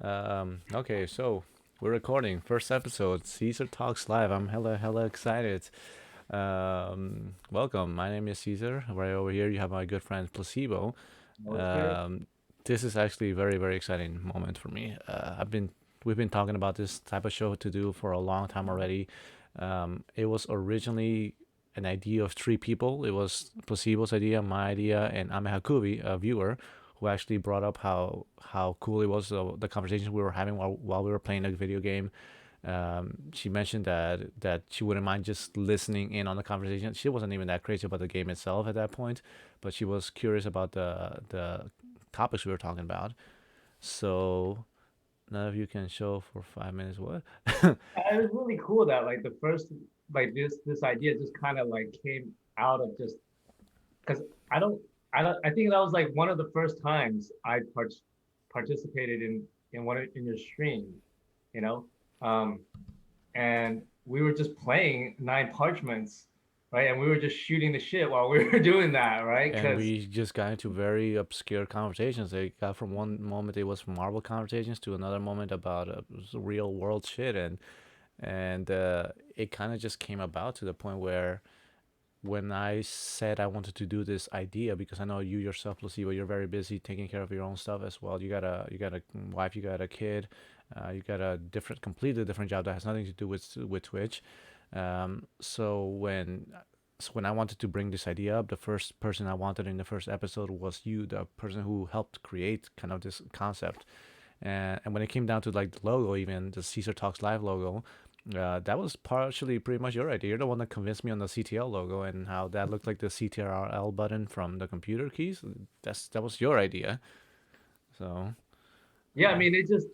Okay, so we're recording first episode, Caesar Talks Live. I'm hella excited. Welcome. My name is Caesar. Right over here, you have my good friend Placebo. Okay. Um, this is actually a very exciting moment for me. We've been talking about this type of show to do for a long time already. It was originally an idea of three people. It was Placebo's idea, my idea, and Ame Hakubi, a viewer, who actually brought up how cool it was, the conversations we were having while we were playing a video game. She mentioned that she wouldn't mind just listening in on the conversation. She wasn't even that crazy about the game itself at that point, but she was curious about the topics we were talking about. So none of you can show for 5 minutes. What? It was really cool that like the first like this idea just kind of like came out of just because I don't I think that was like one of the first times I participated in in your stream, you know, um, and we were just playing Nine Parchments, right? And we were just shooting the shit while we were doing that, right? And Because we just got into very obscure conversations. They got from one moment it was Marvel conversations to another moment about real world shit, and it kind of just came about to the point where when I said I wanted to do this idea, because I know you yourself, Placebo, you're very busy taking care of your own stuff as well. You got a wife, you got a kid, you got a completely different job that has nothing to do with Twitch. So when I wanted to bring this idea up, the first person I wanted in the first episode was you, the person who helped create kind of this concept. And when it came down to like the logo, even the Caesar Talks Live logo, that was partially pretty much your idea. You're the one that convinced me on the CTL logo and how that looked like the CTRL button from the computer keys. That was your idea. So yeah, I yeah, mean it just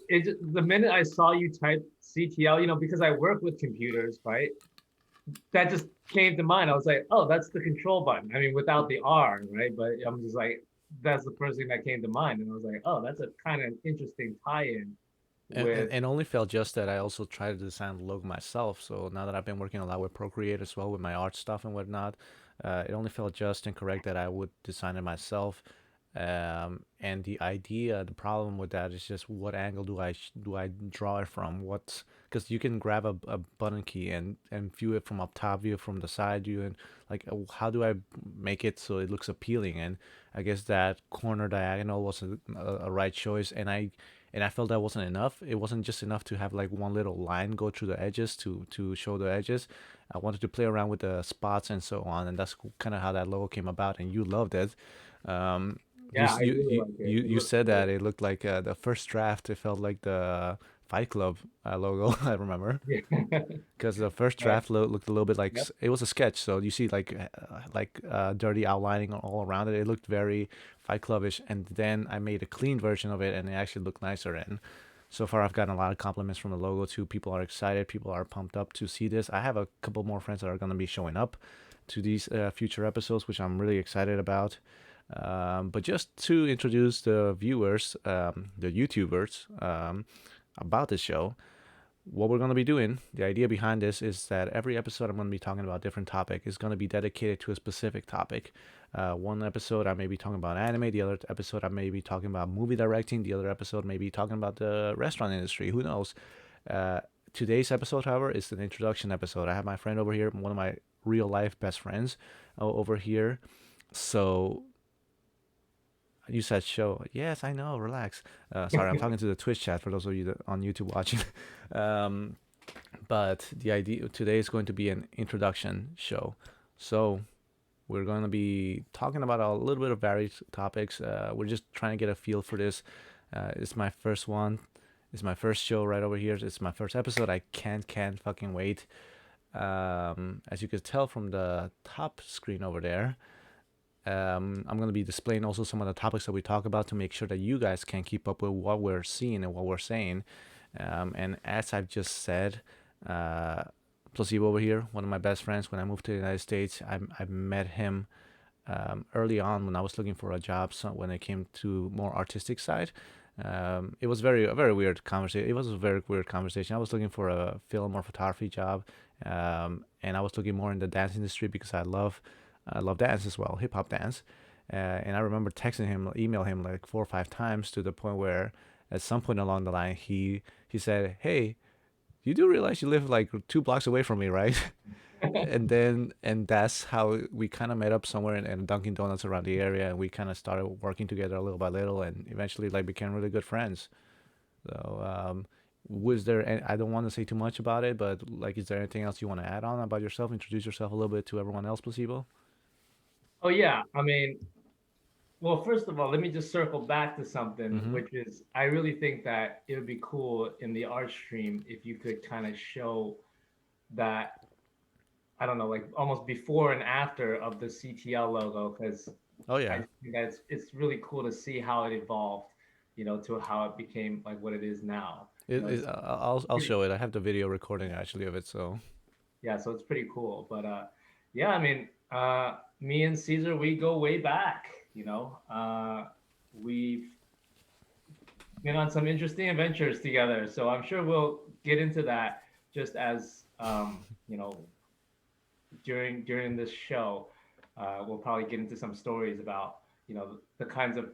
the minute I saw you type CTL, because I work with computers, right? That just came to mind. I was like, oh, that's the control button. I mean, without the R, right? But I'm just like, that's the first thing that came to mind. And I was like, oh, that's a kind of interesting tie-in with, and only felt just that I also tried to design the logo myself. So now that I've been working a lot with Procreate as well with my art stuff and whatnot, it only felt just and correct that I would design it myself. And the idea, the problem with that is just what angle do I draw it from? What because you can grab a button key and view it from up top, view it from the side view, and like how do I make it so it looks appealing? And I guess that corner diagonal was a right choice, and I felt that wasn't enough. It wasn't just enough to have like one little line go through the edges to show the edges. I wanted to play around with the spots and so on, and that's kind of how that logo came about. And you loved it. Um, you yeah, I you really you like it. you It you looks said cool. that it looked like the first draft. It felt like the Fight Club logo. I remember Yeah. because the first Right. draft looked a little bit like Yep. it was a sketch. So you see like dirty outlining all around it. It looked very Fight Clubish, and then I made a clean version of it, and it actually looked nicer. And so far, I've gotten a lot of compliments from the logo too. People are excited. People are pumped up to see this. I have a couple more friends that are going to be showing up to these future episodes, which I'm really excited about. But just to introduce the viewers, the YouTubers, about this show, what we're going to be doing, the idea behind this is that every episode I'm going to be talking about a different topic is going to be dedicated to a specific topic. One episode I may be talking about anime, the other episode I may be talking about movie directing, the other episode may be talking about the restaurant industry. Who knows? Uh, Today's episode, however, is an introduction episode. I have my friend over here, one of my real life best friends over here. So you said show. Yes, I know. Relax. Sorry, I'm talking to the Twitch chat for those of you that on YouTube watching. um, but the idea today is going to be an introduction show. So we're going to be talking about a little bit of varied topics. We're just trying to get a feel for this. It's my first one. It's my first show right over here. It's my first episode. I can't fucking wait. As you could tell from the top screen over there, I'm going to be displaying also some of the topics that we talk about to make sure that you guys can keep up with what we're seeing and what we're saying. And as I've just said, uh, Placebo over here, one of my best friends, when I moved to the United States, I met him early on when I was looking for a job. So when it came to more artistic side, it was a very weird conversation. It was a very weird conversation. I was looking for a film or photography job, and I was looking more in the dance industry because I love dance as well, hip hop dance. And I remember texting him, email him like 4 or 5 times to the point where at some point along the line, he said, "Hey, you do realize you live like 2 blocks away from me, right?" And that's how we kind of met up somewhere in Dunkin' Donuts around the area, and we kind of started working together little by little, and eventually like became really good friends. So, was there? I don't want to say too much about it, but like, is there anything else you want to add on about yourself? Introduce yourself a little bit to everyone else, Placebo. Oh yeah, I mean, well, first of all, let me just circle back to something, Mm-hmm. which is I really think that it would be cool in the art stream if you could kind of show that, I don't know, like almost before and after of the CTL logo, because Oh I yeah. think that it's really cool to see how it evolved, to how it became like what it is now. It's I'll pretty, show it. I have the video recording actually of it. So yeah, so it's pretty cool. But yeah, I mean, me and Caesar, we go way back. We've been on some interesting adventures together. So I'm sure we'll get into that just as during this show. We'll probably get into some stories about the kinds of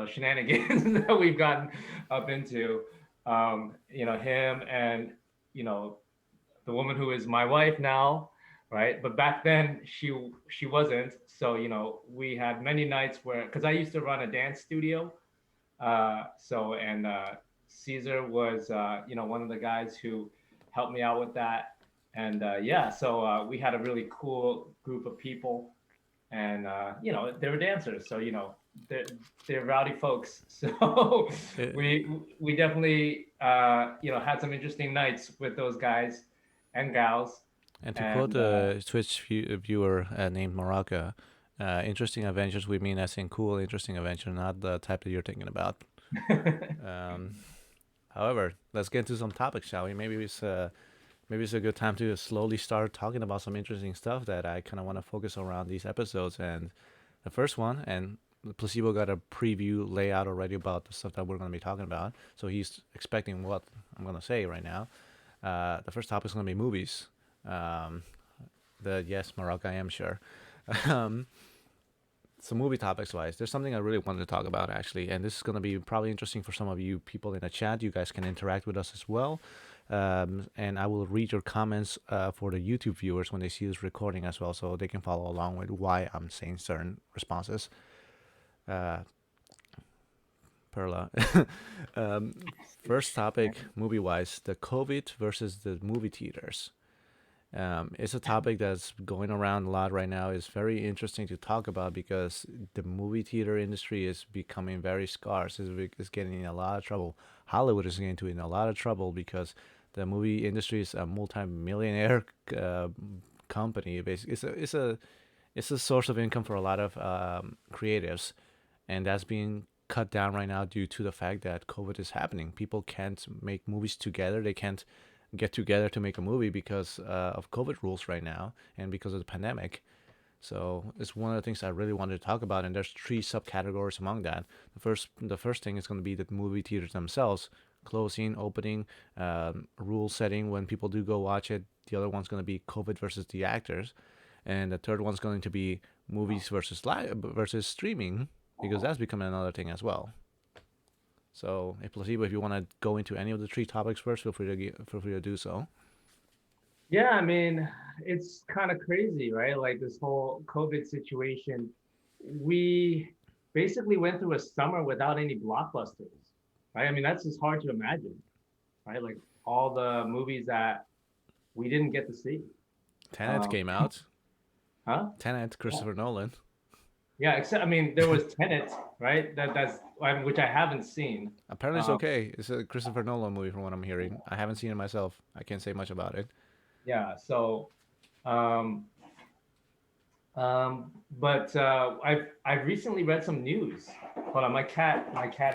shenanigans that we've gotten up into. Him and you know the woman who is my wife now, right? But back then she wasn't. So we had many nights where, because I used to run a dance studio, and Caesar was one of the guys who helped me out with that, and yeah, so we had a really cool group of people, and they were dancers, so they're they're rowdy folks, so it, we definitely had some interesting nights with those guys and gals, and to quote and the viewer named Moraka, interesting adventures we mean as in cool, interesting adventure, not the type that you're thinking about. Um, However, let's get into some topics, shall we? Maybe it's a good time to slowly start talking about some interesting stuff that I kind of want to focus around these episodes. And the first one, and Placebo got a preview layout already about the stuff that we're going to be talking about, so he's expecting what I'm going to say right now. The first topic is going to be movies. Um, the yes, Morocco, I am sure. um, so movie topics wise, there's something I really wanted to talk about actually, and this is going to be probably interesting for some of you people in the chat. You guys can interact with us as well, and I will read your comments for the YouTube viewers when they see this recording as well, so they can follow along with why I'm saying certain responses. Uh, Perla. um, First topic, movie wise, the COVID versus the movie theaters. It's a topic that's going around a lot right now. It's very interesting to talk about because the movie theater industry is becoming very scarce. It's getting in a lot of trouble. Hollywood is getting into in a lot of trouble because the movie industry is a multi-millionaire company. Basically, it's a source of income for a lot of creatives, and that's being cut down right now due to the fact that COVID is happening. People can't make movies together. They can't get together to make a movie because of COVID rules right now and because of the pandemic. So it's one of the things I really wanted to talk about, and there's three subcategories among that. The first thing is going to be the movie theaters themselves, closing, opening, rule setting when people do go watch it. The other one's going to be COVID versus the actors, and the third one's going to be movies versus versus streaming because that's becoming another thing as well. So, hey, Placebo, if you want to go into any of the three topics first, feel free to do so. yeah, I mean, it's kind of crazy, right? Like this whole COVID situation. We basically went through a summer without any blockbusters, right? I mean, that's just hard to imagine, right? Like all the movies that we didn't get to see. Tenet Um, came out. huh? Tenet, Yeah. Christopher Nolan. Yeah, except I mean, there was Tenet, right? Which I haven't seen. Apparently, it's Um, okay. It's a Christopher Nolan movie, from what I'm hearing. I haven't seen it myself. I can't say much about it. yeah, so um, but I've recently read some news. Hold on, my cat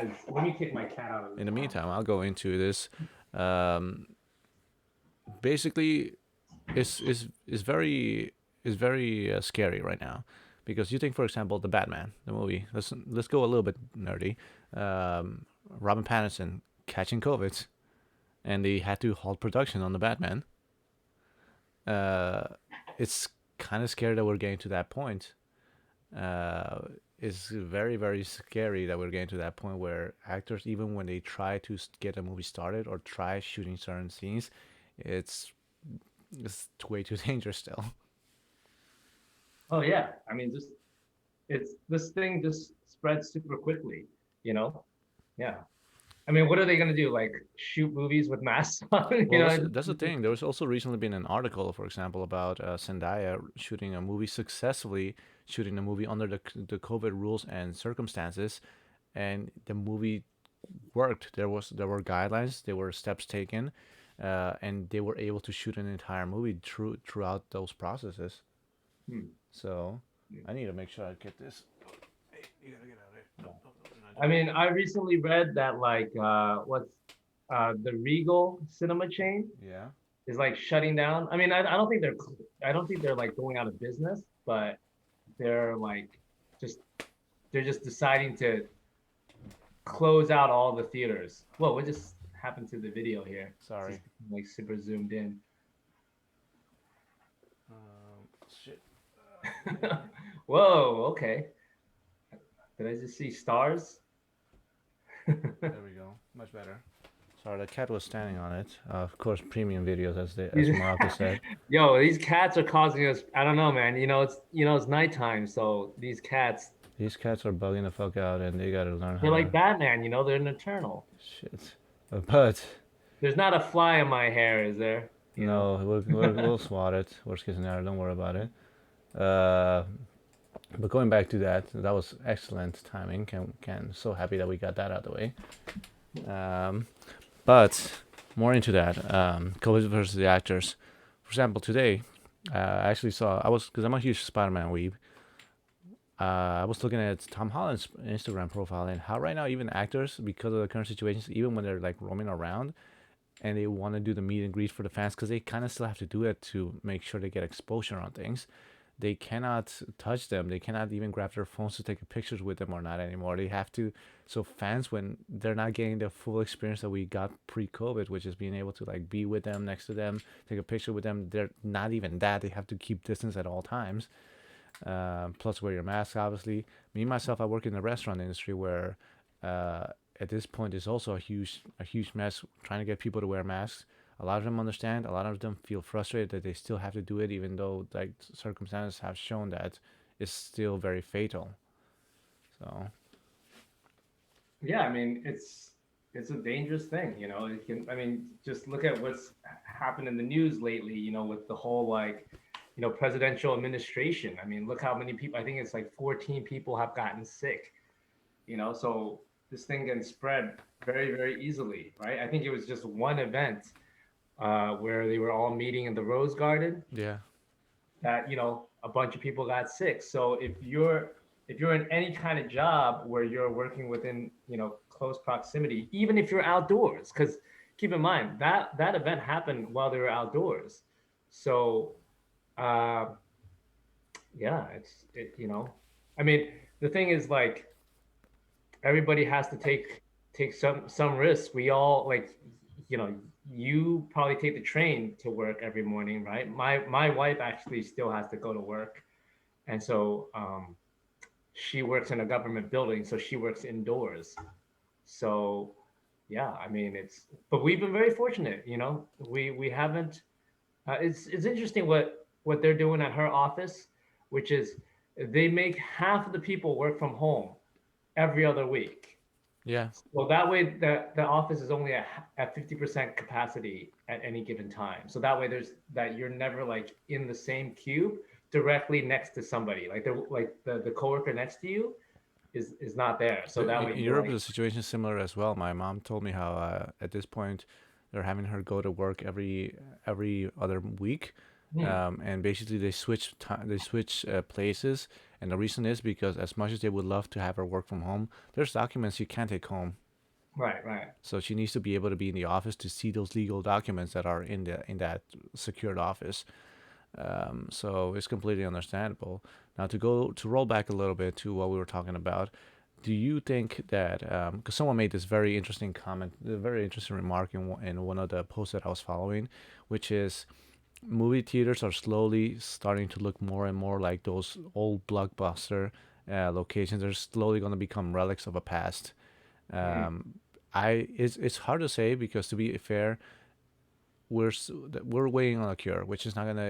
is. Let me kick my cat out of In this the car. meantime, I'll go into this. Um, Basically, it's very scary right now because you think, for example, the Batman, the movie. Let's go a little bit nerdy. Robin Pattinson catching COVID, and they had to halt production on the Batman. uh, it's kind of scary that we're getting to that point. Uh, it's very, very scary that we're getting to that point where actors, even when they try to get a movie started or try shooting certain scenes, it's it's way too dangerous still. Oh yeah, I mean, just it's this thing just spreads super quickly, you know? Yeah. I mean, what are they gonna do? Like shoot movies with masks on? You Well, know, that's the thing. There was also recently been an article, for example, about Zendaya shooting a movie successfully, shooting a movie under the COVID rules and circumstances, and the movie worked. There were guidelines, there were steps taken, and they were able to shoot an entire movie throughout those processes. Hmm. So I need to make sure I get this. Hey, you gotta get out of there. No, Yeah. no, no, do not do I that. mean, I recently read that like what's the Regal cinema chain Yeah. is like shutting down. I mean, I don't think they're like going out of business, but they're like just they're just deciding to close out all the theaters. Whoa, what just happened to the video here? It's Sorry. just like super zoomed in. Shit. Whoa, okay. Did I just see stars? There we go. Much better. Sorry, the cat was standing on it. Of course, premium videos, as These- Marco said. Yo, these cats are causing us. I don't know, man. It's nighttime, so these cats, These cats are bugging the fuck out, and they gotta learn how they're like to. Batman. They're nocturnal. Shit. But There's not a fly in my hair, is there? no, we'll swat it. Worst case scenario, don't worry about it. Uh, but going back to that, that was excellent timing. Can so happy that we got that out of the way. Um, but more into that, COVID versus the actors. For example, today, I actually saw because I'm a huge Spider-Man weeb. I was looking at Tom Holland's Instagram profile and how right now even actors, because of the current situations, even when they're like roaming around and they want to do the meet and greet for the fans, because they kind of still have to do it to make sure they get exposure on things. They cannot touch them. They cannot even grab their phones to take pictures with them or not anymore. They have to. So fans, when they're not getting the full experience that we got pre-COVID, which is being able to like be with them, next to them, take a picture with them, they're not even that. They have to keep distance at all times, plus wear your mask. Obviously, me myself, I work in the restaurant industry where at this point it's also a huge mess trying to get people to wear masks. A lot of them understand. A lot of them feel frustrated that they still have to do it, even though like circumstances have shown that it's still very fatal. So Yeah, I mean, it's a dangerous thing. It can. I mean, just look at what's happened in the news lately. With the whole like, presidential administration. I mean, look how many people. I think it's like 14 people have gotten sick. So this thing can spread very, very easily, right? I think it was just one event where they were all meeting in the Rose Garden yeah, that a bunch of people got sick. So if you're in any kind of job where you're working within close proximity, even if you're outdoors, because keep in mind that event happened while they were outdoors. So uh, yeah, I mean, the thing is like everybody has to take some risks. We all like, you probably take the train to work every morning, right? My wife actually still has to go to work, and so she works in a government building, so she works indoors. So yeah, I mean but we've been very fortunate. We haven't. It's interesting what they're doing at her office, which is they make half of the people work from home every other week. yeah. Well, that way the office is only at 50% capacity at any given time. So that way that you're never like in the same cube directly next to somebody. Like the coworker next to you is not there. So But that in way you're Europe, like, the situation is similar as well. My mom told me how at this point they're having her go to work every other week, hmm, and basically they switch places. And the reason is because as much as they would love to have her work from home, there's documents you can't take home. right, right. So she needs to be able to be in the office to see those legal documents that are in that secured office. So it's completely understandable. Now to roll back a little bit to what we were talking about, do you think that because someone made this very interesting comment, a very interesting remark in one of the posts that I was following, which is movie theaters are slowly starting to look more and more like those old blockbuster locations are slowly going to become relics of a past. Mm. Um, it's hard to say because to be fair, we're waiting on a cure, which is not gonna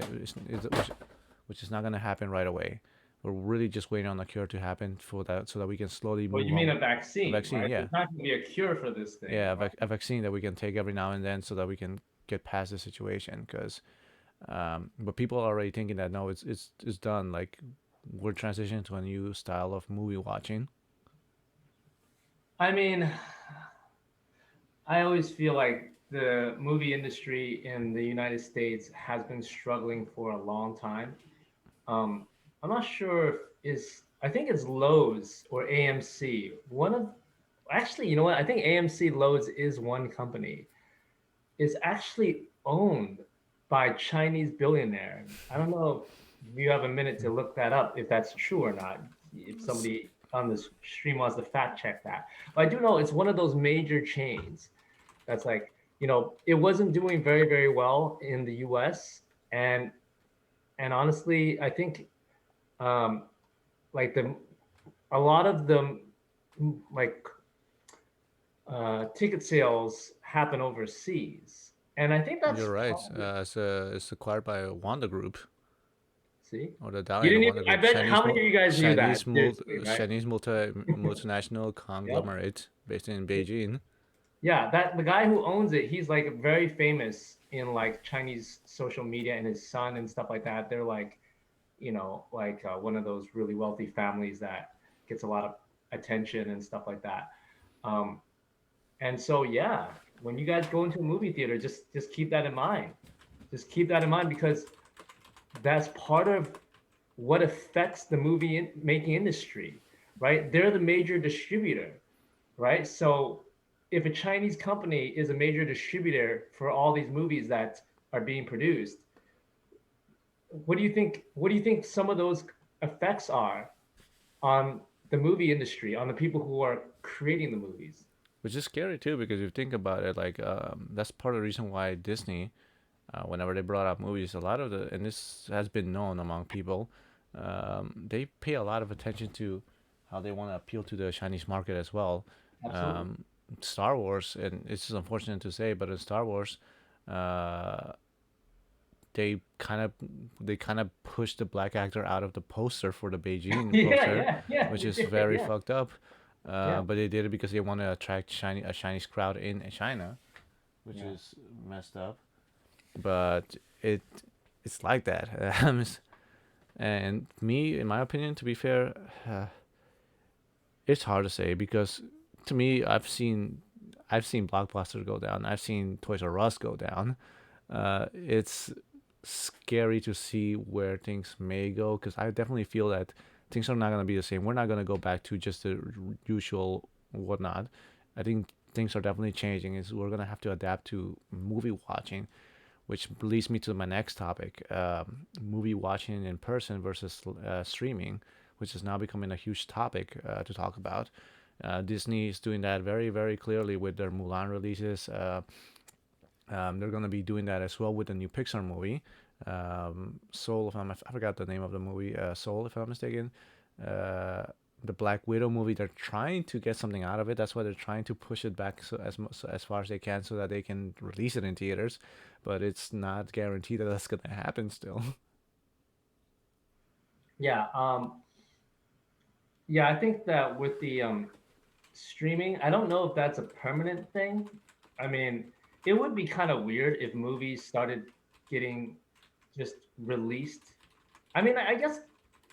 which is not gonna happen right away. We're really just waiting on a cure to happen for that, so that we can slowly Well, move you mean on. a A vaccine, vaccine, right? yeah, There's not going to be a cure for this thing, yeah, right? a vaccine that we can take every now and then, so that we can get past the situation. Because, but people are already thinking that no, it's done. Like we're transitioning to a new style of movie watching. I mean, I always feel like the movie industry in the United States has been struggling for a long time. Um, I'm not sure if is I think it's Lowe's or AMC. One of actually, you know what? I think AMC Lowe's is one company. Is actually owned by Chinese billionaire. I don't know if you have a minute to look that up, if that's true or not. If somebody on this stream wants to fact check that, but I do know it's one of those major chains that's like, it wasn't doing very, very well in the US. And honestly, I think um like the a lot of the like ticket sales happen overseas. And I think that's You're right. probably, It's acquired by Wanda Group, see, or the you Dalian didn't even, Wanda I Group, bet how many of you guys knew that? Seriously, right? Multinational Yep. conglomerate based in Beijing. Yeah, that the guy who owns it, he's like very famous in like Chinese social media, and his son and stuff like that. They're like, like one of those really wealthy families that gets a lot of attention and stuff like that. Um, and so yeah, when you guys go into a movie theater, just keep that in mind. Just keep that in mind because that's part of what affects the making industry, right? They're the major distributor, right? So if a Chinese company is a major distributor for all these movies that are being produced, what do you think? What do you think some of those effects are on the movie industry, on the people who are creating the movies? Which is scary too, because if you think about it, like that's part of the reason why Disney, whenever they brought out movies, a lot of the and this has been known among people, they pay a lot of attention to how they want to appeal to the Chinese market as well. Absolutely. Um, Star Wars, and it's just unfortunate to say, but in Star Wars, uh, they kind of they kind of pushed the black actor out of the poster for the Beijing Yeah, poster, yeah, yeah, which they is did, very yeah, fucked up. yeah, But they did it because they want to attract a Chinese crowd in China, which yeah. is messed up. But it's like that. And me, in my opinion, to be fair, uh, it's hard to say because to me, I've seen Blockbuster go down. I've seen Toys R Us go down. It's scary to see where things may go because I definitely feel that things are not going to be the same. We're not going to go back to just the usual whatnot. I think things are definitely changing. Is we're going to have to adapt to movie watching, which leads me to my next topic: movie watching in person versus streaming, which is now becoming a huge topic to talk about. Disney is doing that very, very clearly with their Mulan releases. They're going to be doing that as well with the new Pixar movie, Soul. If I forgot the name of the movie, Soul, if I'm not mistaken. Uh, the Black Widow movie. They're trying to get something out of it. That's why they're trying to push it back so as far as they can, so that they can release it in theaters. But it's not guaranteed that that's going to happen still. Yeah, yeah, I think that with the streaming, I don't know if that's a permanent thing. I mean, it would be kind of weird if movies started getting just released. I mean, I guess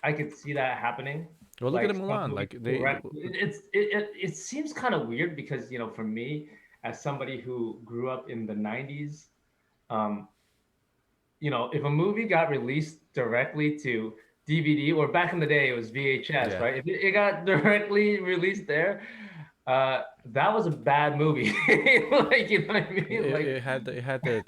I could see that happening. Well, look at Like some Mulan. movies Like they, direct. It seems kind of weird because for me, as somebody who grew up in the '90s, um, if a movie got released directly to DVD, or back in the day it was VHS, yeah. right? If it got directly released there, that was a bad movie. Like, you know what I mean? Like, It had the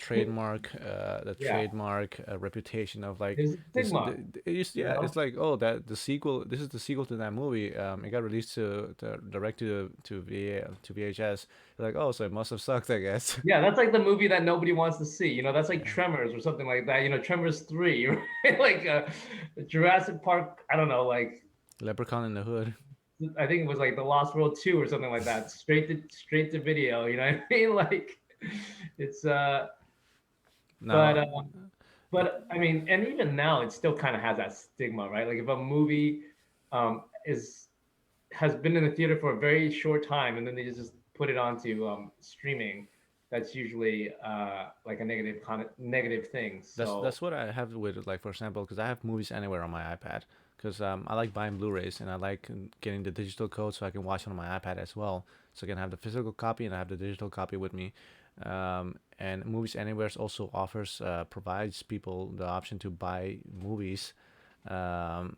yeah, trademark reputation of like there's a this. stigma, It used, you yeah, it's know? like, oh, that the sequel. This is the sequel to that movie. It got released to direct to VHS. Like, oh, so it must have sucked, I guess. Yeah, that's like the movie that nobody wants to see. That's like Tremors or something like that. Tremors 3, right? Like Jurassic Park. I don't know, like. Leprechaun in the Hood. I think it was like The Lost World 2 or something like that. Straight to video, you know what I mean? Like it's but Now, uh but I mean, and even now it still kind of has that stigma, right? Like if a movie is has been in the theater for a very short time and then they just put it onto streaming, that's usually like a negative thing. So that's what I have with, like, for example, because I have Movies Anywhere on my iPad. Because I like buying Blu-rays and I like getting the digital code so I can watch it on my iPad as well. So I can have the physical copy and I have the digital copy with me. And Movies Anywhere also offers provides people the option to buy movies. Um,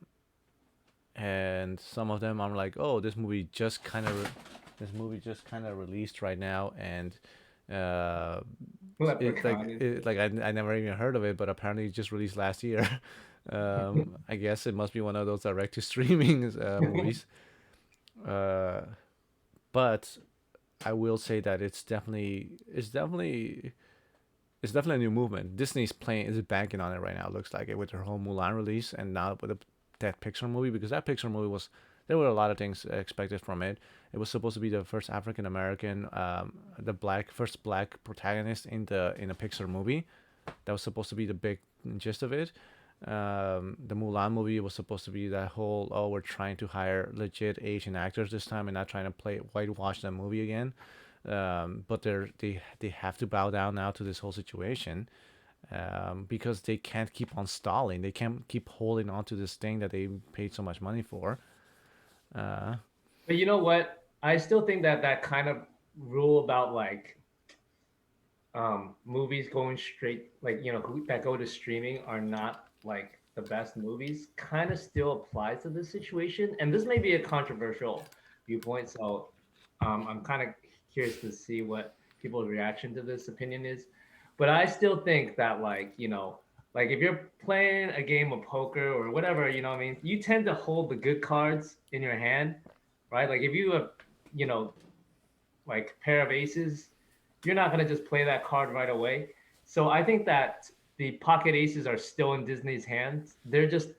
and some of them I'm like, oh, this movie just kind of released right now, and uh, Leprechaun is I never even heard of it, but apparently it just released last year. I guess it must be one of those direct to streaming movies. Uh, but I will say that it's definitely a new movement. Disney's playing is banking on it right now. It looks like it with their whole Mulan release, and now with that Pixar movie, because that Pixar movie was, there were a lot of things expected from it. It was supposed to be the first African American, the first black protagonist in a Pixar movie. That was supposed to be the big gist of it. The Mulan movie was supposed to be that whole, oh, we're trying to hire legit Asian actors this time and not trying to play whitewash the movie again. But they have to bow down now to this whole situation, because they can't keep on stalling. They can't keep holding on to this thing that they paid so much money for. Uh, But you know what? I still think that that kind of rule about like movies going straight, like that go to streaming are not like the best movies, kind of still applies to this situation. And this may be a controversial viewpoint, so I'm kind of curious to see what people's reaction to this opinion is. But I still think that like if you're playing a game of poker or whatever, you know what I mean, you tend to hold the good cards in your hand, right? Like if you have, you know, like pair of aces, you're not going to just play that card right away. So I think that the pocket aces are still in Disney's hands. They're just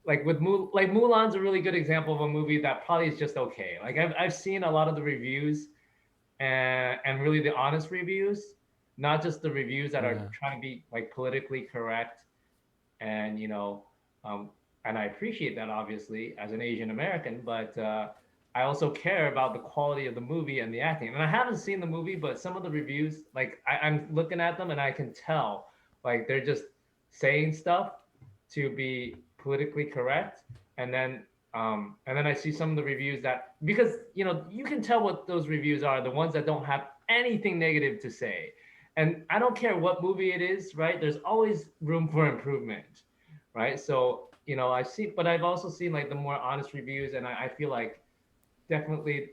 like like Mulan's a really good example of a movie that probably is just okay. Like I've seen a lot of the reviews and really the honest reviews, not just the reviews that are yeah, trying to be like politically correct and um, and I appreciate that obviously as an Asian American, but I also care about the quality of the movie and the acting. And I haven't seen the movie, but some of the reviews, like I'm looking at them and I can tell like they're just saying stuff to be politically correct, and then I see some of the reviews that, because you can tell what those reviews are, the ones that don't have anything negative to say. And I don't care what movie it is, right? There's always room for improvement, right? So, I see, but I've also seen like the more honest reviews, and I feel like definitely,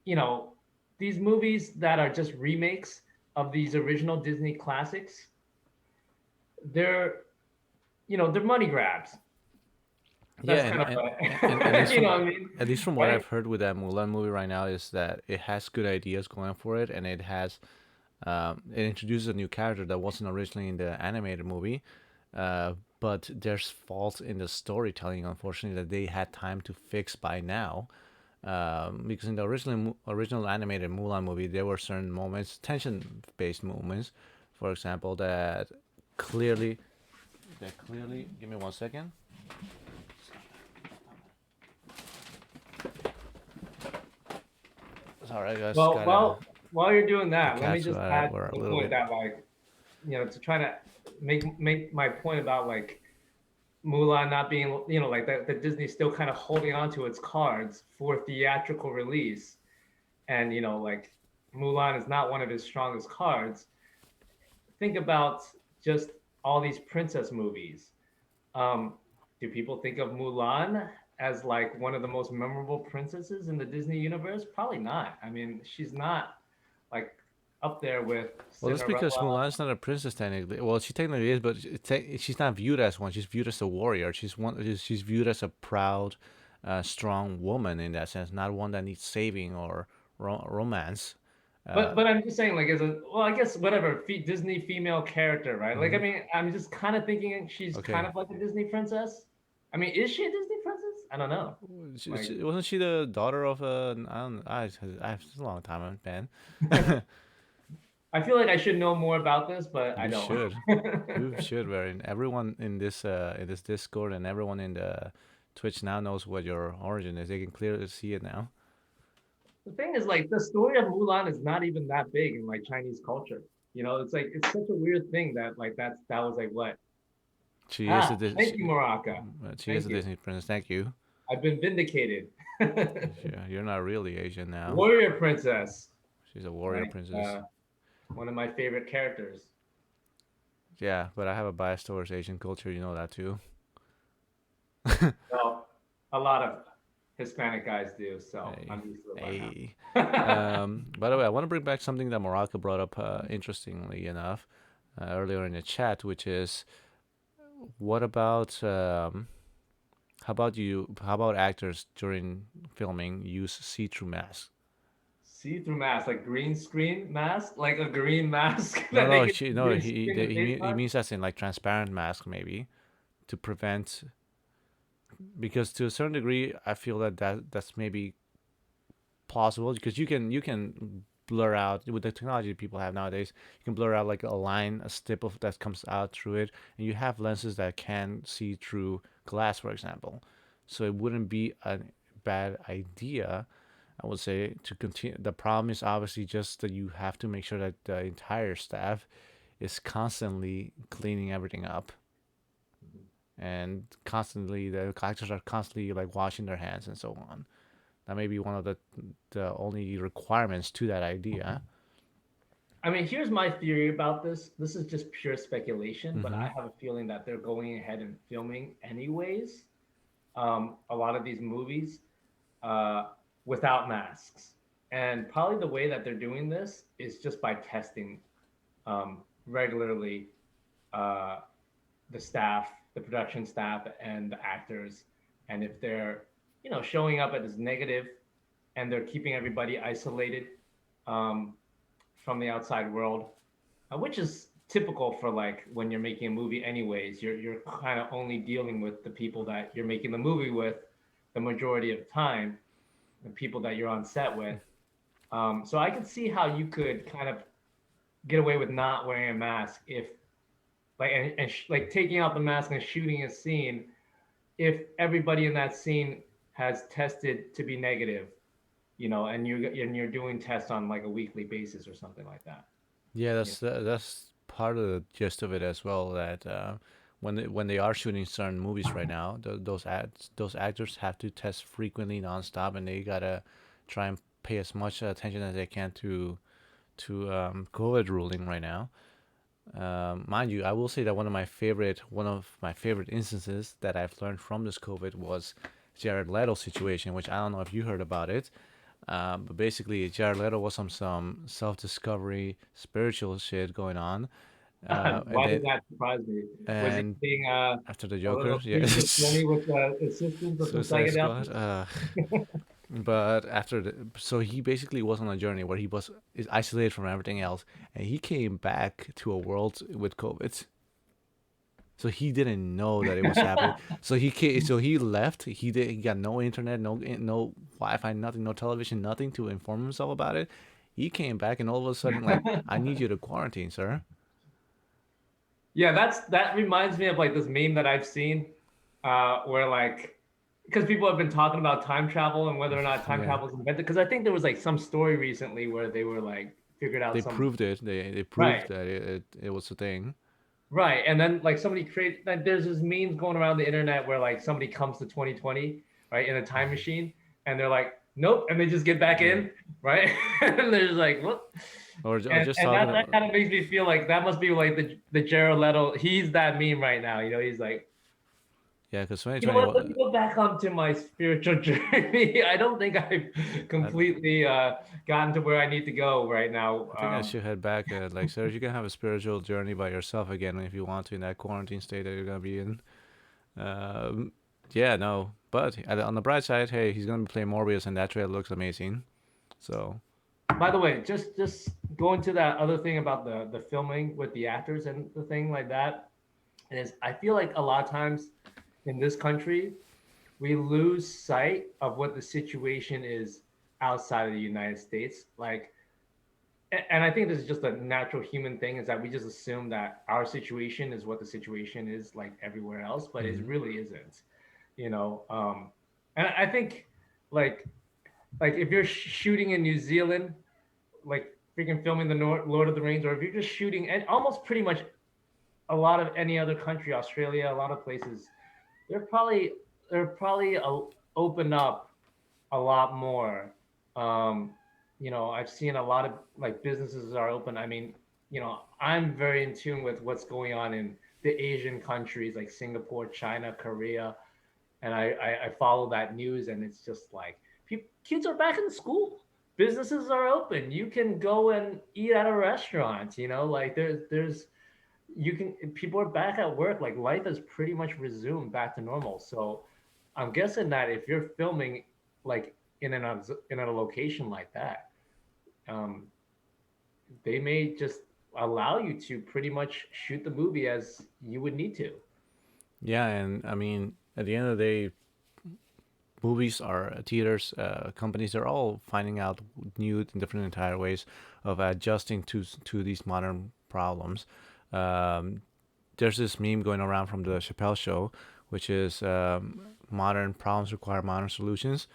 you know, these movies that are just remakes of these original Disney classics, they're, they're money grabs. yeah, That's kind of and at least you know from what I mean, what right? I've heard with that Mulan movie right now is that it has good ideas going for it, and it introduces a new character that wasn't originally in the animated movie. But there's faults in the storytelling, unfortunately, that they had time to fix by now. Because in the original animated Mulan movie, there were certain moments, tension-based moments, for example, clearly, give me 1 second. Sorry, I just Well, gotta, while you're doing the that, let me cats just add were a the little point bit. that like, to try to make my point about like Mulan not being, like that Disney still kind of holding on to its cards for theatrical release, and like Mulan is not one of his strongest cards. Think about just all these princess movies. Um, do people think of Mulan as like one of the most memorable princesses in the Disney universe? Probably not. I mean, she's not like up there with Well, that's because Cinderella. Mulan is not a princess technically. Well, she technically is, but she's not viewed as one. She's viewed as a warrior. She's viewed as a proud, strong woman in that sense, not one that needs saving or romance. Uh, But I'm just saying, like, as a, well, I guess whatever Disney female character, right? Like, I mhm. mean, I'm just kind of thinking she's kind Okay. of like a Disney princess. I mean, is she a Disney princess? I don't know. Like, Wasn't she the daughter of a? I don't. It's a long time, man. I feel like I should know more about this, but I You don't. should. You should, Varian. Everyone in this Discord and everyone in the Twitch now knows what your origin is. They can clearly see it now. The thing is, like, the story of Mulan is not even that big in like Chinese culture. You know, it's like it's such a weird thing that like that was like what? She is Ah, a thank you, Moraka. she is Thank a you. Disney princess. Thank you. I've been vindicated. Yeah, you're not really Asian now. Warrior princess, She's a warrior like princess. one of my favorite characters. Yeah, but I have a bias towards Asian culture. You know that too. Well, a lot of Hispanic guys do, so Hey, I'm used to it by hey. now. By the way, I want to bring back something that Morocco brought up, interestingly enough, earlier in the chat, which is what about how about you? How about actors during filming use see-through masks? See-through mask, like green screen mask, like a green mask No, that they no, can no. green screen the face He on. means that's in like transparent mask maybe to prevent, because to a certain degree I feel that that's maybe plausible because you can blur out with the technology people have nowadays. You can blur out like a line, a stip of that comes out through it, and you have lenses that can see through glass, for example. So it wouldn't be a bad idea, I would say, to continue. The problem is obviously just that you have to make sure that the entire staff is constantly cleaning everything up, and constantly the actors are constantly like washing their hands and so on. That may be one of the only requirements to that idea. I mean, here's my theory about this. This is just pure speculation, but Mm-hmm. I have a feeling that they're going ahead and filming anyways. A lot of these movies uh, without masks, and probably the way that they're doing this is just by testing regularly uh, the staff, the production staff, and the actors, and if they're showing up as negative, and they're keeping everybody isolated um, from the outside world, which is typical for like when you're making a movie anyways. You're kind of only dealing with the people that you're making the movie with the majority of the time, the people that you're on set with. So I could see how you could kind of get away with not wearing a mask if like like taking out the mask and shooting a scene if everybody in that scene has tested to be negative, and you're doing tests on like a weekly basis or something like that. Yeah, You know? that's part of the gist of it as well. That when they are shooting certain movies right now, those actors have to test frequently, nonstop, and they gotta try and pay as much attention as they can to COVID ruling right now. Mind you, I will say that one of my favorite instances that I've learned from this COVID was Jared Leto situation, which I don't know if you heard about it. But basically, Jared Leto was some self discovery spiritual shit going on, and Why did then that surprise me? Was he and being after the a Joker, little yeah, freakish journey with the assistance of some Suicide Squad. psychedelics? But after so he basically was on a journey where he was is isolated from everything else, and he came back to a world with COVID. So he didn't know that it was happening. So he left. He got no internet, no Wi-Fi, nothing, no television, nothing to inform himself about it. He came back and all of a sudden like, I need you to quarantine, sir. Yeah, that reminds me of like this meme that I've seen, where like because people have been talking about time travel and whether or not time Yeah, travel is invented. Because I think there was like some story recently where they were like figured out they some proved it. They proved right, that it was a thing. right, and then like somebody create like there's this memes going around the internet where like somebody comes to 2020 right in a time machine and they're like nope, and they just get back Yeah, in right, and they're just like what. or just And talking that about kind of makes me feel like that must be like the Jared Leto. He's that meme right now. He's like, yeah, because you know what? Let 2020. me go back onto my spiritual journey. I don't think I've I, completely gotten to where I need to go right now. I think I should head back. Like, sir, you can have a spiritual journey by yourself again if you want to in that quarantine state that you're gonna be in. Um, yeah, no. But on the bright side, hey, he's gonna be playing Morbius, and that trailer looks amazing. So By the way, just going to that other thing about the filming with the actors and the thing like that is I feel like a lot of times in this country, we lose sight of what the situation is outside of the United States. Like, and I think this is just a natural human thing, is that we just assume that our situation is what the situation is like everywhere else, but it Hmm. really isn't, you know. And I think like if you're shooting in New Zealand, like freaking filming the Lord of the Rings, or if you're just shooting and almost pretty much a lot of any other country, Australia, a lot of places, they're probably opened up a lot more. Um, I've seen a lot of like businesses are open. I mean, I'm very in tune with what's going on in the Asian countries like Singapore, China, Korea, and I follow that news, and it's just like kids are back in school. Businesses are open. You can go and eat at a restaurant. Like there's you can people are back at work. Like life has pretty much resumed back to normal. So I'm guessing that if you're filming like in a location like that, um, they may just allow you to pretty much shoot the movie as you would need to. Yeah, and I mean, at the end of the day, movies are theaters, companies. They're all finding out new and different entire ways of adjusting to these modern problems. Um, there's this meme going around from the Chappelle Show, which is modern problems require modern solutions,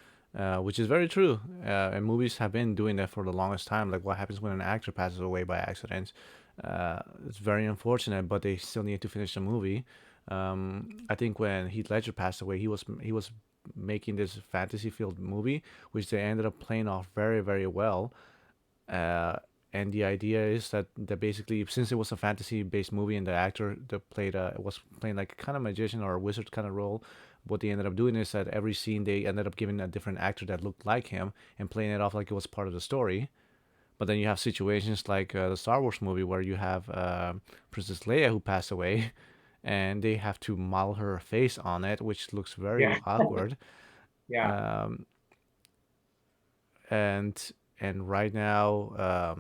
which is very true. And movies have been doing that for the longest time. Like what happens when an actor passes away by accident? It's very unfortunate, but they still need to finish the movie. I think when Heath Ledger passed away, he was making this fantasy filled movie, which they ended up playing off very very well. Uh, and the idea is that basically, since it was a fantasy based movie and the actor that played was playing like a kind of magician or a wizard kind of role, what they ended up doing is that every scene they ended up giving a different actor that looked like him and playing it off like it was part of the story. But then you have situations like the Star Wars movie where you have Princess Leia who passed away, and they have to model her face on it, which looks very Yeah, awkward. yeah, Um, and right now,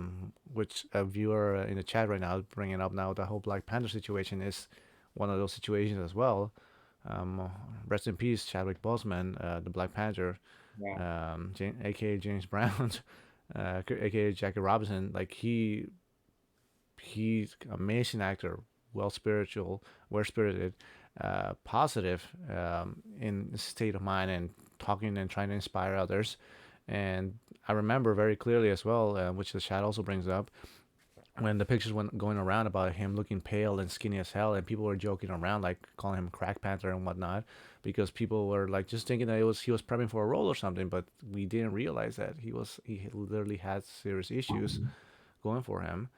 which a viewer in the chat right now is bringing up now, the whole Black Panther situation is one of those situations as well. Um, Rest in peace, Chadwick Boseman, the Black Panther, yeah, aka James Brown, aka Jackie Robinson. Like he's amazing actor, well spirited, positive in state of mind and talking and trying to inspire others. And I remember very clearly as well, which the chat also brings up, when the pictures went going around about him looking pale and skinny as hell, and people were joking around like calling him Crack Panther and whatnot, because people were like just thinking that he was prepping for a role or something, but we didn't realize that he literally had serious issues going for him,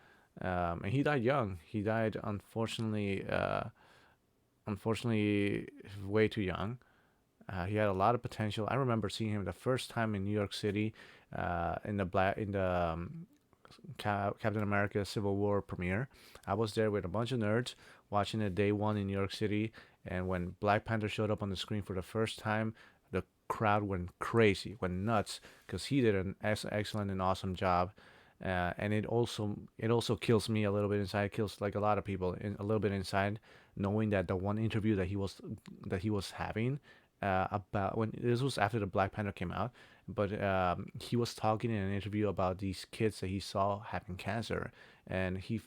and he died young. He died unfortunately way too young. He had a lot of potential. I remember seeing him the first time in New York City, in the Captain America Civil War premiere. I was there with a bunch of nerds watching it day one in New York City, and when Black Panther showed up on the screen for the first time, the crowd went crazy, went nuts, because he did an excellent and awesome job. And it also kills me a little bit inside. It kills like a lot of people a little bit inside, knowing that the one interview that he was having, about when this was after the Black Panther came out, but he was talking in an interview about these kids that he saw having cancer, and he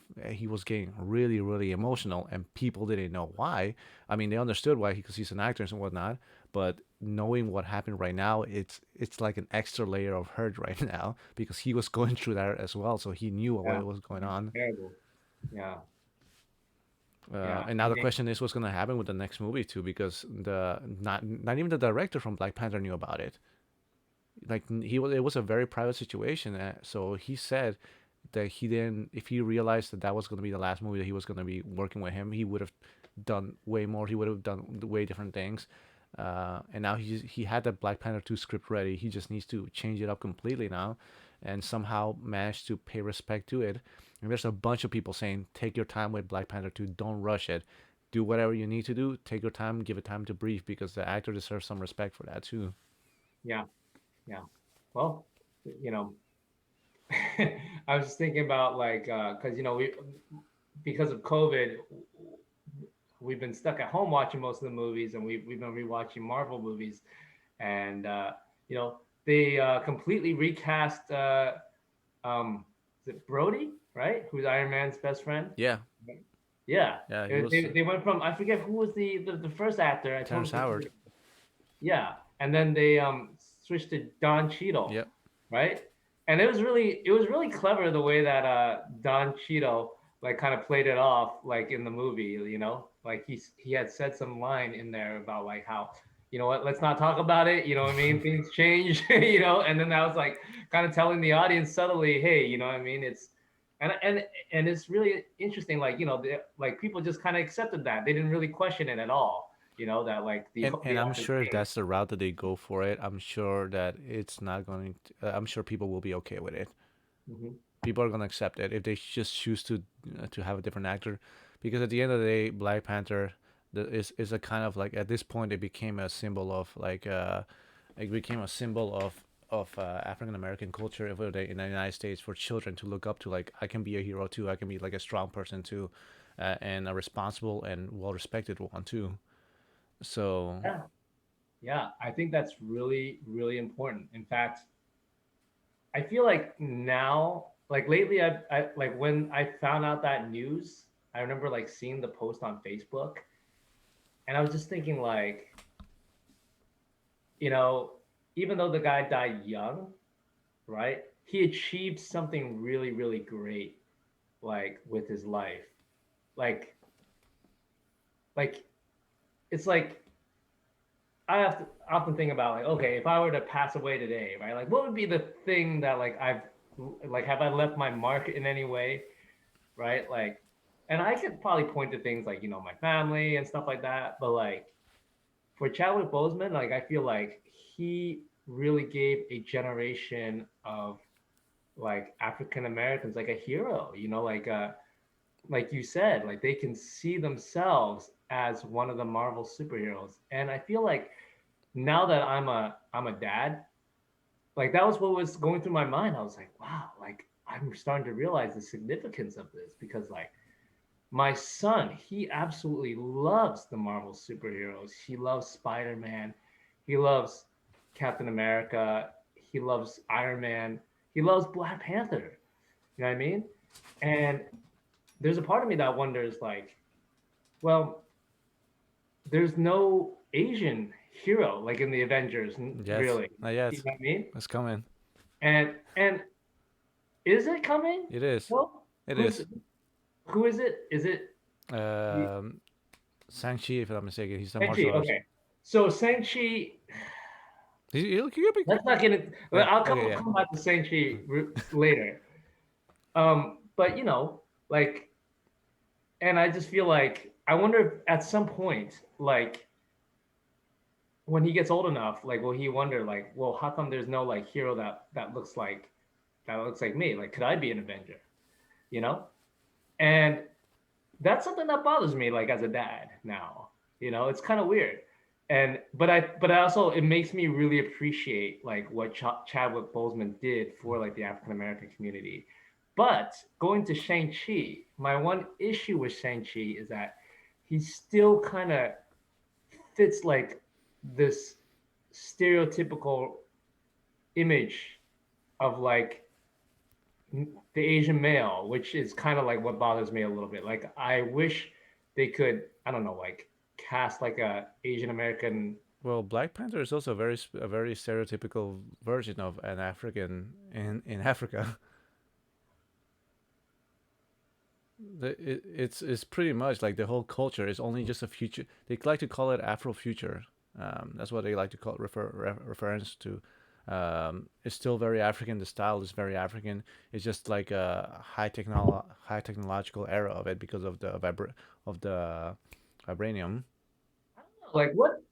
was getting really really emotional, and people didn't know why. I mean, they understood why because he's an actor and whatnot, but knowing what happened right now, it's like an extra layer of hurt right now because he was going through that as well, so he knew yeah, what was going yeah. on. Terrible. Yeah, yeah. And I now the think question is what's going to happen with the next movie too, because the not even the director from Black Panther knew about it. Like it was a very private situation, so he said that he didn't, if he realized that that was going to be the last movie that he was going to be working with him, he would have done way more, he would have done way different things. And now he had that Black Panther 2 script ready. He just needs to change it up completely now and somehow manage to pay respect to it. And there's a bunch of people saying take your time with Black Panther 2, don't rush it, do whatever you need to do, take your time, give it time to breathe, because the actor deserves some respect for that too. yeah, yeah. Well, you know, I was just thinking about like because we because of COVID, we've been stuck at home watching most of the movies, and we've been rewatching Marvel movies, and you know, they completely recast is it Brody, right? Who's Iron Man's best friend? Yeah, Yeah, yeah, he was they went from, I forget who was the first actor. I Terrence totally Howard. forget. Yeah, and then they switched to Don Cheadle, Yep. right? And it was really clever the way that Don Cheadle like kind of played it off like in the movie, like he had said some line in there about like how, you know what, let's not talk about it, you know what I mean? Things change, and then that was like kind of telling the audience subtly, hey, you know what I mean? It's and and and it's really interesting, like like people just kind of accepted that. They didn't really question it at all, that like And the I'm author sure if changed. that's the route that they go for it, I'm sure that it's not going to, I'm sure people will be okay with it. Hmm. People are going to accept it if they just choose to have a different actor, because at the end of the day, Black Panther is a kind of like, at this point it became a symbol of like it became a symbol of African American culture in the United States, for children to look up to, like, I can be a hero too, I can be like a strong person too, and a responsible and well respected one too. So Yeah. Yeah, I think that's really, really important. In fact, I feel like now, like lately, I like when I found out that news, I remember like seeing the post on Facebook, and I was just thinking like, you know, even though the guy died young, right? He achieved something really, really great, like with his life. Like, like it's like I have to often think about like, okay, if I were to pass away today, right? Like, what would be the thing that like have I left my mark in any way, right? Like, and I could probably point to things like my family and stuff like that, but like for Chadwick Boseman, like I feel like he really gave a generation of like African Americans like a hero, like you said, like they can see themselves as one of the Marvel superheroes, and I feel like now that I'm a dad, like that was what was going through my mind. I was like, wow, like I'm starting to realize the significance of this because like my son, he absolutely loves the Marvel superheroes. He loves Spider-Man, he loves Captain America, he loves Iron Man, he loves Black Panther. You know what I mean? And there's a part of me that wonders like, well, there's no Asian hero like in the Avengers, yes, really. not You yet. know what I mean? It's coming. And is it coming? It is. Well, It who's is. who is it? Is it Um, Shang-Chi, if I'm not mistaken, he's a martial Shang-Chi? artist. Okay. So Shang-Chi, He'll be. let's not get it. Yeah. I'll Okay. come back to Shang-Chi later. But like, and I just feel like I wonder if at some point, like when he gets old enough, like will he wonder like, well, how come there's no like hero that looks like me? Like, could I be an Avenger? You know? And that's something that bothers me like as a dad now. It's kind of weird. And but I also, it makes me really appreciate like what Chadwick Boseman did for like the African American community. But going to Shang-Chi, my one issue with Shang-Chi is that he still kind of fits like this stereotypical image of like the Asian male, which is kind of like what bothers me a little bit. Like I wish they could, I don't know, like cast like a Asian American. Well, Black Panther is also a very stereotypical version of an African in Africa. It's pretty much like the whole culture is only just a future. They like to call it Afro future. That's what they like to call reference to. It's still very African. The style is very African. It's just like a high technological era of it because of of the vibranium. I don't know, like what?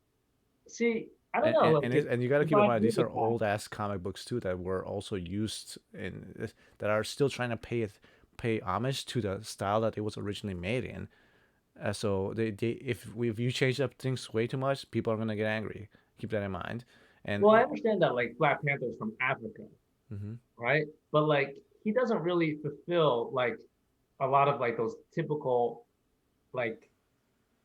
See, I don't know, like And you got to if keep in I mind, agree these are with that. old ass comic books too that were also used in, that are still trying to pay homage to the style that it was originally made in. So if you change up things way too much, people are gonna get angry. Keep that in mind. And Well, I understand that like Black Panther is from Africa, mm-hmm. right? But like he doesn't really fulfill like a lot of like those typical like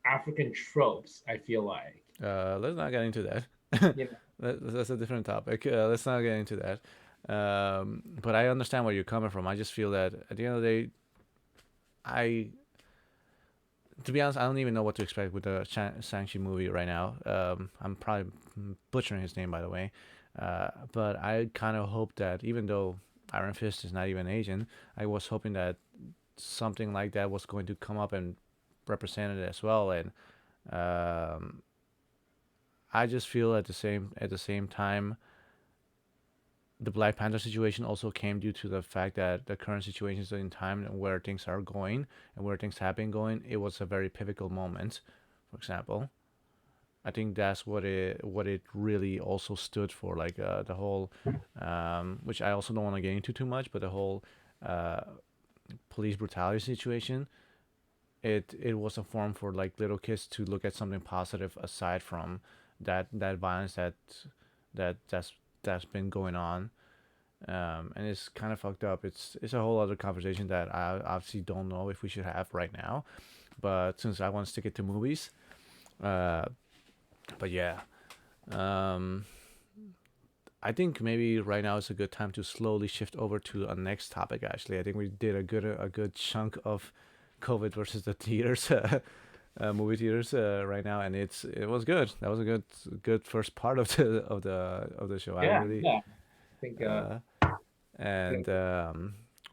African tropes, I feel like. Let's not get into that. You know, That's a different topic. Let's not get into that. But I understand where you're coming from. I just feel that at the end of the day, I, to be honest, I don't even know what to expect with the Shang-Chi movie right now. I'm probably butchering his name, by the way. But I kind of hope that even though Iron Fist is not even Asian, I was hoping that something like that was going to come up and represent it as well. And um, I just feel at the same time, the Black Panther situation also came due to the fact that the current situations in time and where things are going and where things have been going, it was a very pivotal moment. For example, I think that's what it really also stood for, like the whole, which I also don't want to get into too much, but the whole uh, police brutality situation. It was a form for like little kids to look at something positive aside from that violence that's that's been going on, and it's kind of fucked up. It's a whole other conversation that I obviously don't know if we should have right now, but since I want to stick it to movies, uh, but yeah, um, I think maybe right now is a good time to slowly shift over to a next topic. Actually, I think we did a good chunk of COVID versus the theaters. Movie theaters right now, and it was good. That was a good first part of the show. I yeah, really yeah. I think uh, and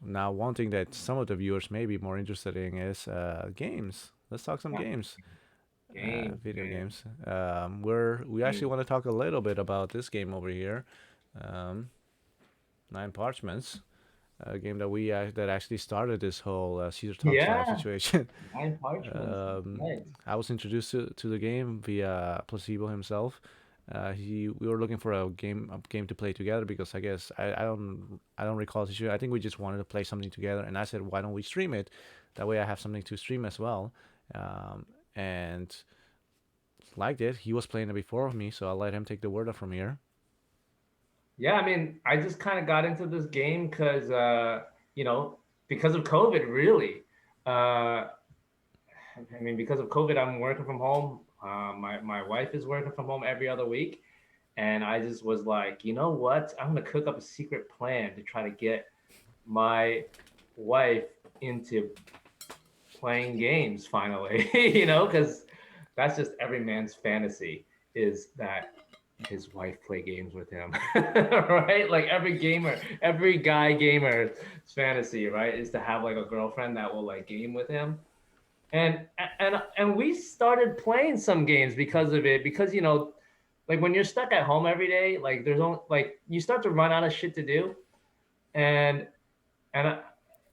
now one thing that some of the viewers may be more interested in is games. Let's talk some yeah, games, game, video game, games. We actually game. want to talk a little bit about this game over here, um, Nine Parchments, a game that we that actually started this whole Caesar Talks Live Yeah, situation. nine parchments. Right. I was introduced to the game via Placebo himself. We were looking for a game to play together because I guess I don't recall the situation. I think we just wanted to play something together, and I said, why don't we stream it? That way I have something to stream as well. And liked it. He was playing it before me, so I'll let him take the word up from here. Yeah, I mean, I just kind of got into this game because, you know, because of COVID, really. Uh, I mean, because of COVID, I'm working from home. My wife is working from home every other week. And I just was like, you know what? I'm going to cook up a secret plan to try to get my wife into playing games finally, you know, because that's just every man's fantasy is that his wife play games with him, right? Like every gamer, every guy gamer's fantasy, right, is to have like a girlfriend that will like game with him. And we started playing some games because of it, because you know, like when you're stuck at home every day, like there's only like you start to run out of shit to do, and and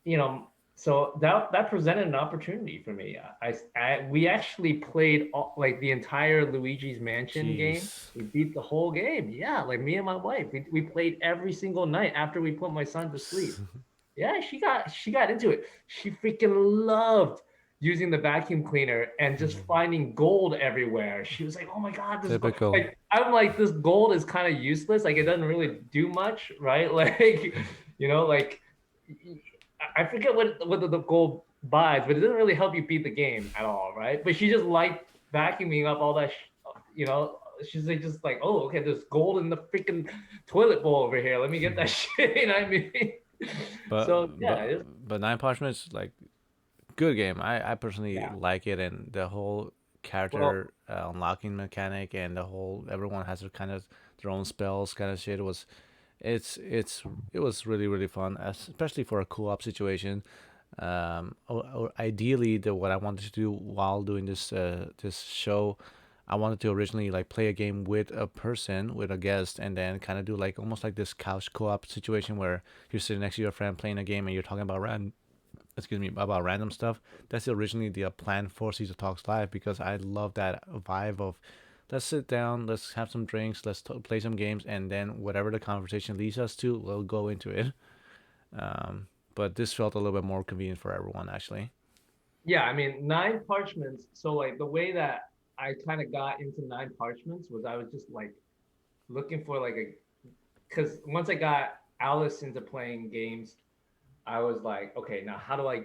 you know, so that presented an opportunity for me. We actually played like the entire Luigi's Mansion game. Jeez. We beat the whole game. Yeah, like me and my wife, we played every single night after we put my son to sleep. Yeah, she got into it. She freaking loved using the vacuum cleaner and just finding gold everywhere. She was like, "Oh my god, this gold!" Typical. Like I'm like, this gold is kind of useless. Like it doesn't really do much, right? Like, you know, like I forget what the gold buys, but it doesn't really help you beat the game at all, right? But she just liked vacuuming up all that, you know. She's like, just like, oh, okay, there's gold in the freaking toilet bowl over here. Let me get that shit. You know what I mean? But So yeah, but Nine Parchments, like, good game. I personally yeah. like it, and the whole Well, character unlocking mechanic and the whole everyone has their kind of their own spells kind of shit was it's it was really fun, especially for a co-op situation. Or ideally, the what I wanted to do while doing this show, I wanted to originally like play a game with a person, with a guest, and then kind of do like almost like this couch co-op situation where you're sitting next to your friend playing a game and you're talking about about random stuff. That's originally the plan for Caesar Talks Live because I love that vibe of let's sit down, let's have some drinks, play some games, and then whatever the conversation leads us to, we'll go into it. But this felt a little bit more convenient for everyone, actually. yeah, I mean, nine parchments. So like the way that I kind of got into nine parchments was I was just like looking for like a because once I got Alice into playing games, I was like, okay, now how do I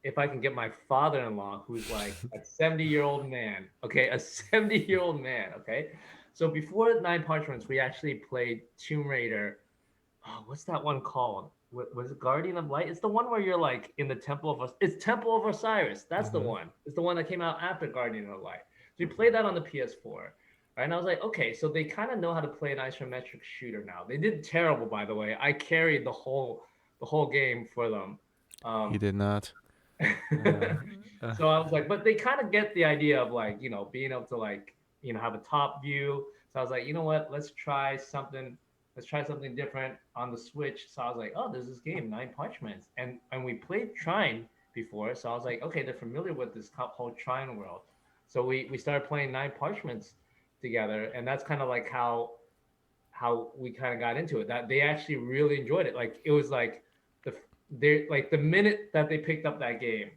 if I can get my father-in-law, who's like a 70-year-old man, okay, a 70-year-old man, okay. So before Nine Parchments, we actually played Tomb Raider. Oh, what's that one called? Was it Guardian of Light? It's the one where you're like in the Temple of it's Temple of Osiris. That's the Mm-hmm. one. It's the one that came out after Guardian of Light. So we played that on the PS4. Right? And I was like, okay, so they kind of know how to play an isometric shooter now. They did terrible, by the way. I carried the whole game for them. He Um, did not. Uh, uh, so I was like, but they kind of get the idea of like, being able to like, have a top view. So I was like, you know what? Let's try something. Let's try something different on the Switch. So I was like, oh, there's this game, Nine Parchments, and we played Trine before. So I was like, okay, they're familiar with this whole Trine world. So we started playing Nine Parchments together, and that's kind of like how we kind of got into it. That they actually really enjoyed it. Like it was like the they like the minute that they picked up that game,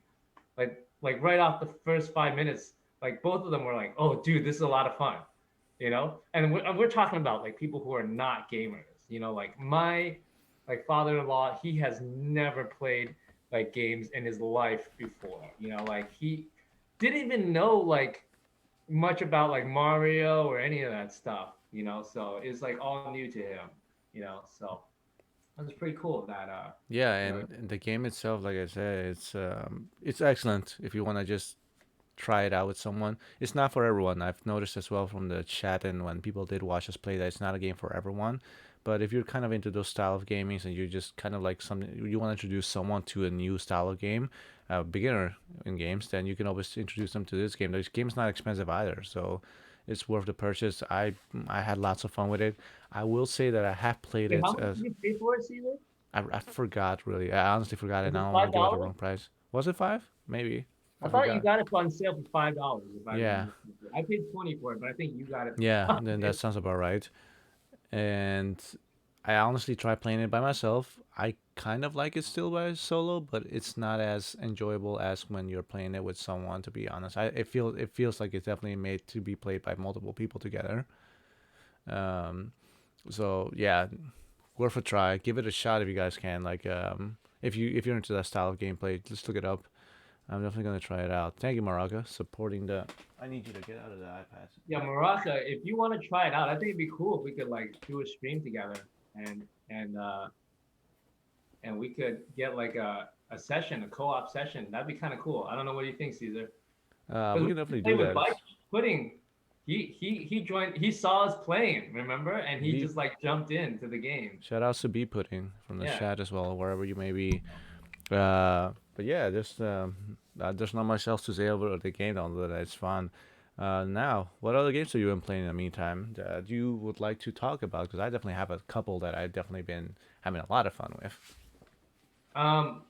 like right off the first 5 minutes, like both of them were like, "Oh, dude, this is a lot of fun," And we're talking about like people who are not gamers. Like my like father-in-law, he has never played like games in his life before. Like he didn't even know like much about like Mario or any of that stuff. So it's like all new to him. So it was pretty cool that yeah, you know and the game itself, like I said, it's excellent if you want to just try it out with someone. It's not for everyone. I've noticed as well from the chat and when people did watch us play that it's not a game for everyone. But if you're kind of into those style of gamings and you just kind of like something you want to introduce someone to a new style of game, a beginner in games, then you can always introduce them to this game. This game's not expensive either, so it's worth the purchase. I had lots of fun with it. I will say that I have played Wait, it how much did you pay for it, Caesar? I forgot really. I honestly forgot it. Was I it don't want five to give out the dollars? wrong price. Was it five? Maybe. I I thought you forgot. got it on sale for $5, if I Yeah. remember correctly. I paid 20 for it, but I think you got it Yeah, for then that five. sounds about right. And I honestly tried playing it by myself. I kind of like it still by solo, but it's not as enjoyable as when you're playing it with someone. To be honest, it feels like it's definitely made to be played by multiple people together. Um, so yeah, worth a try. Give it a shot if you guys can. Like if you're into that style of gameplay, just look it up. I'm definitely gonna try it out. Thank you, Maraga, supporting the. I need you to get out of the iPad. Yeah, Morocco, if you want to try it out, I think it'd be cool if we could like do a stream together and and uh and we could get like a session, a co-op session. That'd be kind of cool. I don't know what do you think, Caesar? We Because can we definitely do played with that. Bike Pudding. He joined. He saw us playing, remember, and he Be just like jumped into the game. Shout outs to Be Pudding from the Yeah. chat as well, wherever you may be. But yeah, there's not much else to say over the game, although that it's fun. Now, what other games have you been playing in the meantime that you would like to talk about? Because I definitely have a couple that I've definitely been having a lot of fun with. Um.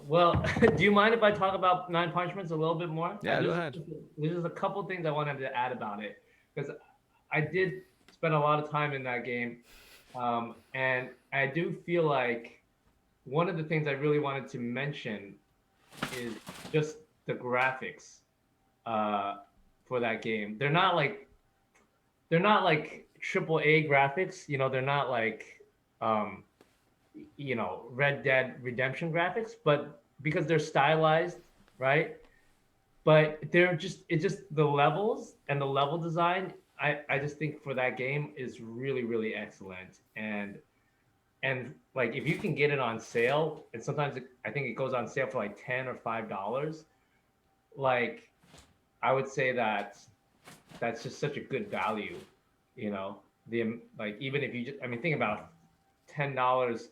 Well, do you mind if I talk about Nine Punishments a little bit more? I Yeah, go just ahead. there's just a couple things I wanted to add about it because I did spend a lot of time in that game, and I do feel like one of the things I really wanted to mention is just the graphics uh, for that game. They're not like triple A graphics. They're not like um, Red Dead Redemption graphics, but because they're stylized, right? But it's just the levels and the level design. I just think for that game is really really excellent and like if you can get it on sale and sometimes I think it goes on sale for like $10 or $5, like I would say that that's just such a good value, you know. The like even if you just I mean think about $10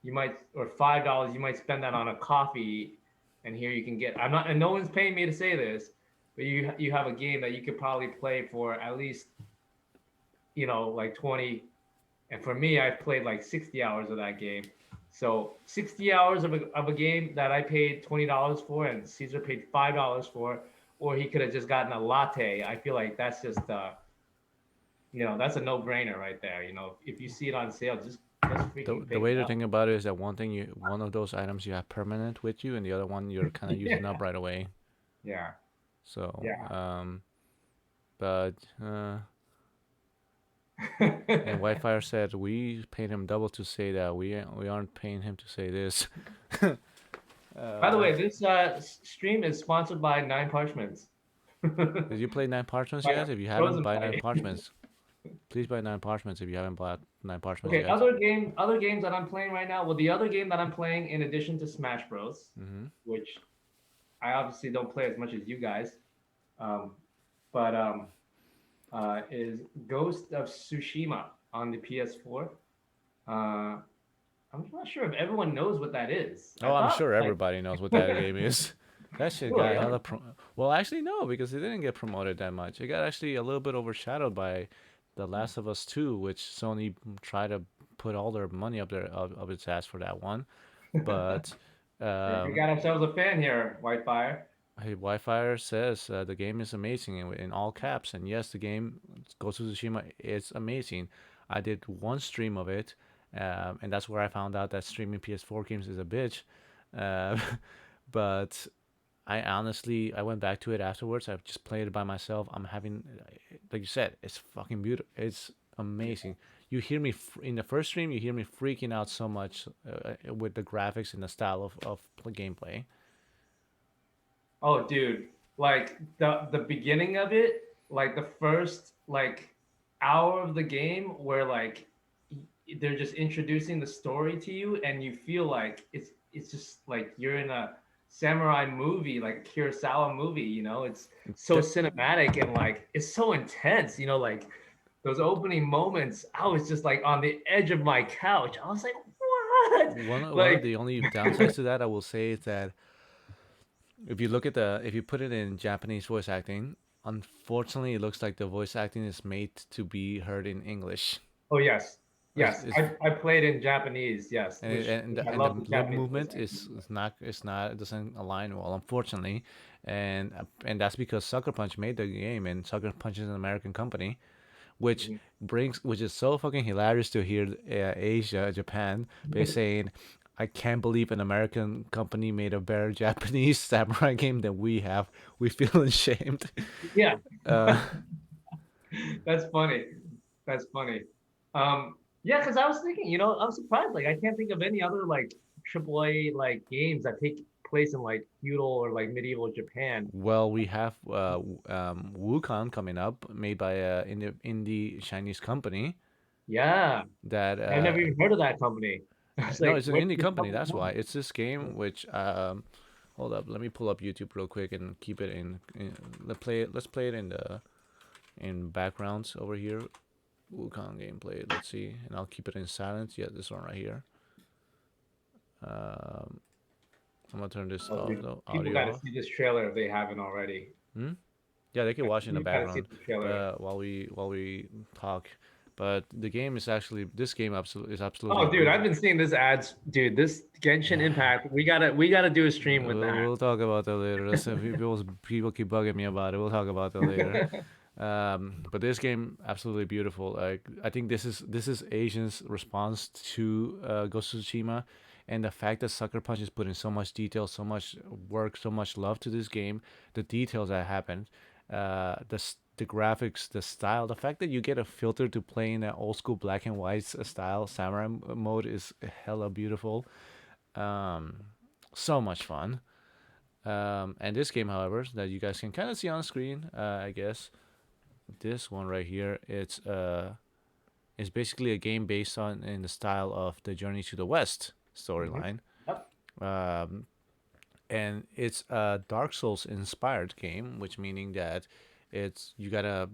you might or $5 you might spend that on a coffee and here you can get I'm not and no one's paying me to say this, but you have a game that you could probably play for at least like 20 and for me I've played like 60 hours of that game. So 60 hours of a game that I paid $20 for and Caesar paid $5 for, or he could have just gotten a latte. I feel like that's just that's a no-brainer right there. If you see it on sale, just The freaking the pick way it to up. think about it is that one of those items you have permanent with you, and the other one you're kind of using up Yeah, right away. yeah, So, yeah. but and Whitefire said we paid him double to say that we aren't paying him to say this. By the Uh, way, this stream is sponsored by Nine Parchments. did you play Nine Parchments By yet? If you haven't, Frozen buy Nine Fight. Parchments. Please buy Nine Parchments if you haven't bought Nine Parchments Okay, yet. other games that I'm playing right now. Well, the other game that I'm playing in addition to Smash Bros, Mm-hmm. which I obviously don't play as much as you guys, um, but is Ghost of Tsushima on the PS4. Uh, I'm not sure if everyone knows what that is. I Oh, I'm thought sure like everybody knows what that game is. That shit got really. hella well, actually no, because it didn't get promoted that much. It got actually a little bit overshadowed by The Last of Us 2, which Sony tried to put all their money up there of its ass for that one. But We um, got ourselves a fan here, Whitefire. hey, Wi-Fi says the game is amazing in all caps, and yes, the game Ghost of Tsushima is amazing. I did one stream of it, and that's where I found out that streaming PS4 games is a bitch. Uh, but I went back to it afterwards. I just played it by myself. I'm having, like you said, it's fucking beautiful. It's amazing. You hear me in the first stream. You hear me freaking out so much with the graphics and the style of gameplay. Oh, dude, like the beginning of it, like the first like hour of the game where like they're just introducing the story to you and you feel like it's just like you're in a samurai movie, like a Kurosawa movie, you know? It's so The, cinematic and like it's so intense, you know, like those opening moments, I was just like on the edge of my couch. I was like, what? one of Like the only downsides to that I will say is that if you put it in Japanese voice acting, unfortunately it looks like the voice acting is made to be heard in English. oh yes, It's, yes. it's I played in Japanese, yes, which I and the love the lip Japanese voice movement acting. is not it doesn't align well, unfortunately, and that's because Sucker Punch made the game, and Sucker Punch is an American company, Mhm. which is so fucking hilarious to hear Asia, Japan, by saying, "I can't believe an American company made a better Japanese samurai game than we have. We feel ashamed." Yeah, Uh, that's funny. That's funny. Yeah, because I was thinking, you know, I'm surprised. Like, I can't think of any other like AAA like games that take place in like feudal or like medieval Japan. well, we have Wukong coming up, made by a indie Chinese company Yeah, that I've never even heard of that company. I was no, like, it's an what's indie this company. company That's why called? it's this game which hold up, let me pull up YouTube real quick and keep it in let's play it in the in backgrounds over here. Wukong gameplay. Let's see, and I'll keep it in silence. Yeah, this one right here. Um, I'm gonna turn this Oh, off dude, though, people audio got to off. see this trailer if they haven't already. Hmm? Yeah, they can watch in the You got to see background, this trailer. but while we talk. But the game is actually this game absolutely is absolutely Oh, dude, I've beautiful. been seeing this ads. Dude, this Genshin Impact, we gotta do a stream with that. We'll talk about that later. Listen, people keep bugging me about it. We'll talk about that later. But this game absolutely beautiful. Like I think this is Asians' response to Ghost of Tsushima, and the fact that Sucker Punch is putting so much detail, so much work, so much love to this game. The details that happened, the graphics, the style, the fact that you get a filter to play in an old school black and white style samurai mode is hella beautiful. Um, so much fun. And this game, however, that you guys can kind of see on screen, I guess this one right here, it's basically a game based on in the style of the Journey to the West Mhm. storyline, Yep. um, and it's a Dark Souls inspired game, which meaning that it's you gotta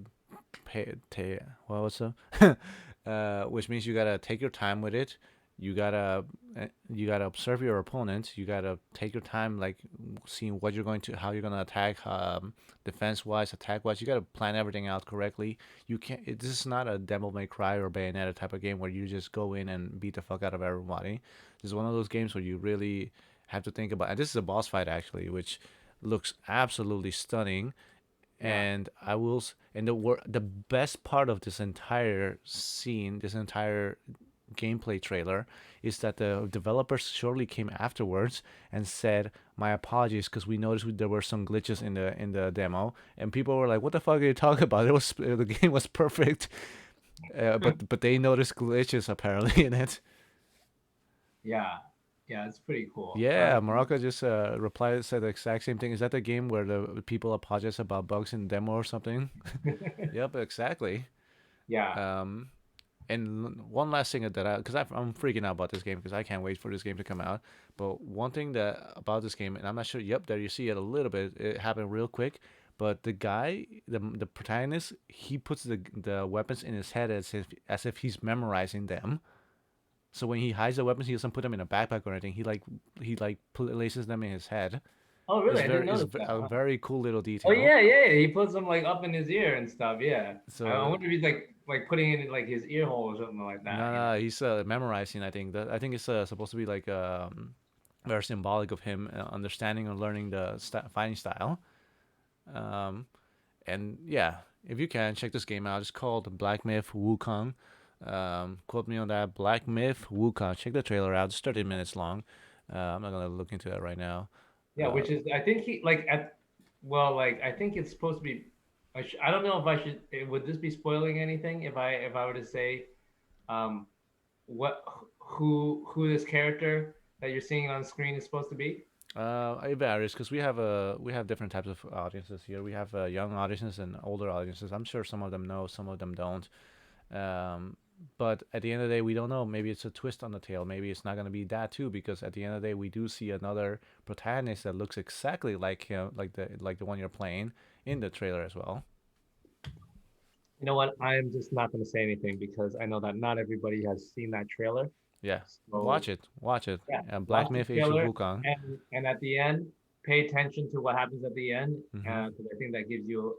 well, what's up? Which means you gotta take your time with it. You gotta observe your opponent. You gotta take your time, like seeing what you're going to, how you're gonna attack, defense wise, attack wise. You gotta plan everything out correctly. You can't. This is not a Devil May Cry or Bayonetta type of game where you just go in and beat the fuck out of everybody. This is one of those games where you really have to think about. And this is a boss fight actually, which looks absolutely stunning. Yeah. And the best part of this entire scene, this entire gameplay trailer, is that the developers shortly came afterwards and said, "My apologies, because we noticed there were some glitches in the demo," and people were like, "What the fuck are you talking about? It was the game was perfect." But they noticed glitches apparently in it. Yeah. Yeah, it's pretty cool. Yeah, Morocco just replied said the exact same thing. Is that the game where the people apologize about bugs in demo or something? Yep, exactly. Yeah. Um, and one last thing that because I'm freaking out about this game because I can't wait for this game to come out. But one thing that about this game, and I'm not sure. Yep, there you see it a little bit. It happened real quick. But the guy, the protagonist, he puts the weapons in his head as if he's memorizing them. So when he hides the weapons, he doesn't put them in a backpack or anything. He places them in his head. Oh, It's really? I didn't very notice that. a Huh? very cool little Oh detail. yeah, yeah, yeah. He puts them like up in his ear and stuff. Yeah. I So wonder if he's like putting it in like his ear hole or something like that. no, no, he's memorizing. I think it's supposed to be like very symbolic of him understanding and learning the fighting style. Um, and yeah, if you can check this game out, it's called Black Myth Wukong. Quote me on that. Black Myth Wukong. Check the trailer out. It's 30 minutes long. I'm not gonna look into that right now. Yeah, Uh, which is I think he like at well like I think it's supposed to be. I don't know if I should. Would this be spoiling anything if I were to say um what who this character that you're seeing on screen is supposed to be? it varies because we have different types of audiences here. We have young audiences and older audiences. I'm sure some of them know, some of them don't. Um, but at the end of the day, we don't know. Maybe it's a twist on the tail. Maybe it's not gonna be that too, because at the end of the day, we do see another protagonist that looks exactly like him, like the one you're playing in the trailer as well. You know what? I am just not going to say anything because I know that not everybody has seen that trailer. Yeah, So watch it. yeah, Black watch the Myth Age of trailer Wukong. and at the end, pay attention to what happens at the end Mm-hmm. because I think that gives you.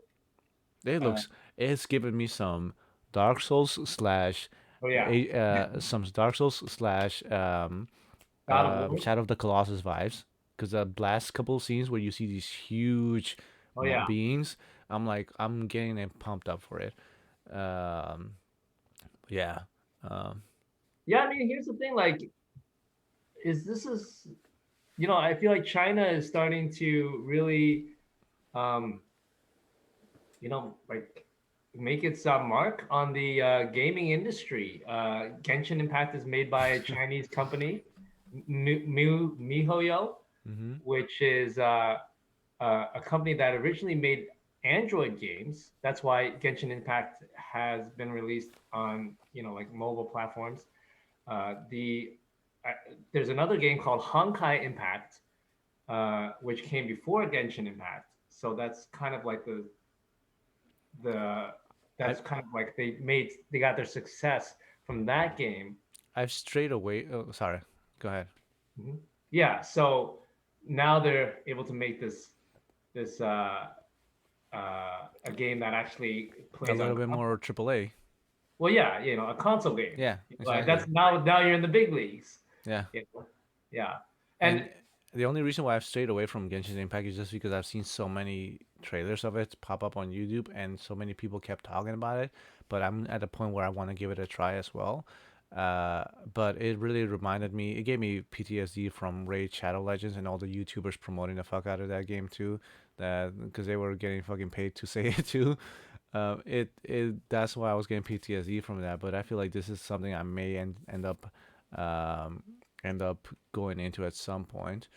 It Uh, looks. It's giving me some Dark Souls slash, oh yeah, some Dark Souls slash God of War. Shadow of the Colossus vibes. Because the last couple of scenes where you see these huge Oh yeah, beings, I'm like, I'm getting it pumped up for it. Um, yeah. Um, yeah. I mean, here's the thing. Like, is this is I feel like China is starting to really um, like make its mark on the gaming industry. Genshin Impact is made by a Chinese company, MiHoYo, mm-hmm. which is a company that originally made Android games. That's why Genshin Impact has been released on like mobile platforms. The There's another game called Honkai Impact, which came before Genshin Impact. So the I that's kind of like they got their success from that game. I've strayed away. Oh, sorry. Go ahead. Mhm. Yeah, so now they're able to make this a game that actually A plays little on bit more console. AAA. Well, yeah, a console game. Yeah, Like exactly. that's now you're in the big leagues. Yeah. You know? Yeah, And and the only reason why I've strayed away from Genshin Impact is just because I've seen so many trailers of it pop up on YouTube, and so many people kept talking about it. But I'm at a point where I want to give it a try as well. But it really reminded me. It gave me PTSD from Raid Shadow Legends and all the YouTubers promoting the fuck out of that game too. That because they were getting fucking paid to say it too. It that's why I was getting PTSD from that. But I feel like this is something I may um, end up going into at some point.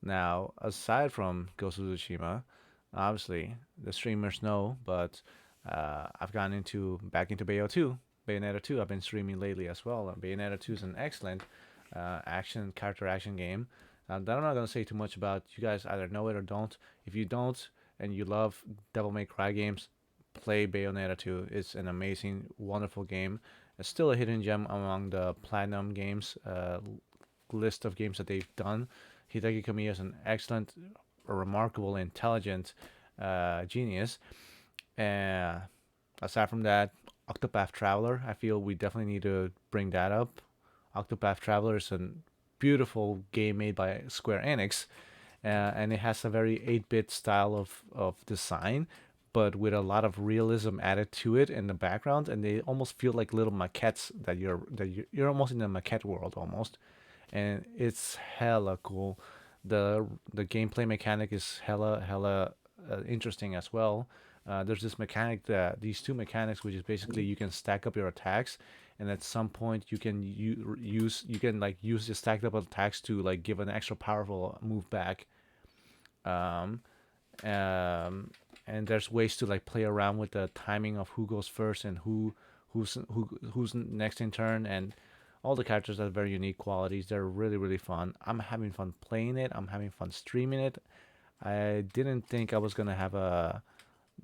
Now, aside from Ghost of Tsushima, obviously the streamers know, but I've gotten back into Bayonetta 2. I've been streaming lately as well. Bayonetta 2 is an excellent character action game. That I'm not gonna say too much about. You guys either know it or don't. If you don't and you love Devil May Cry games, play Bayonetta 2. It's an amazing, wonderful game. It's still a hidden gem among the platinum games list of games that they've done. Hideki Kamiya is an excellent, remarkable, intelligent genius. And aside from that, Octopath Traveler, I feel we definitely need to bring that up. Octopath Traveler is a beautiful game made by Square Enix, and it has a very 8-bit style of design, but with a lot of realism added to it in the background, and they almost feel like little maquettes you're almost in a maquette world almost, and it's hella cool. The gameplay mechanic is hella interesting as well. There's this mechanic that these two mechanics, which is basically you can stack up your attacks, and at some point you can like use the stacked up attacks to like give an extra powerful move back. Um, um, and there's ways to like play around with the timing of who goes first and who's next in turn, and all the characters have very unique qualities. They're really really fun. I'm having fun playing it. I'm having fun streaming it. I didn't think I was gonna have a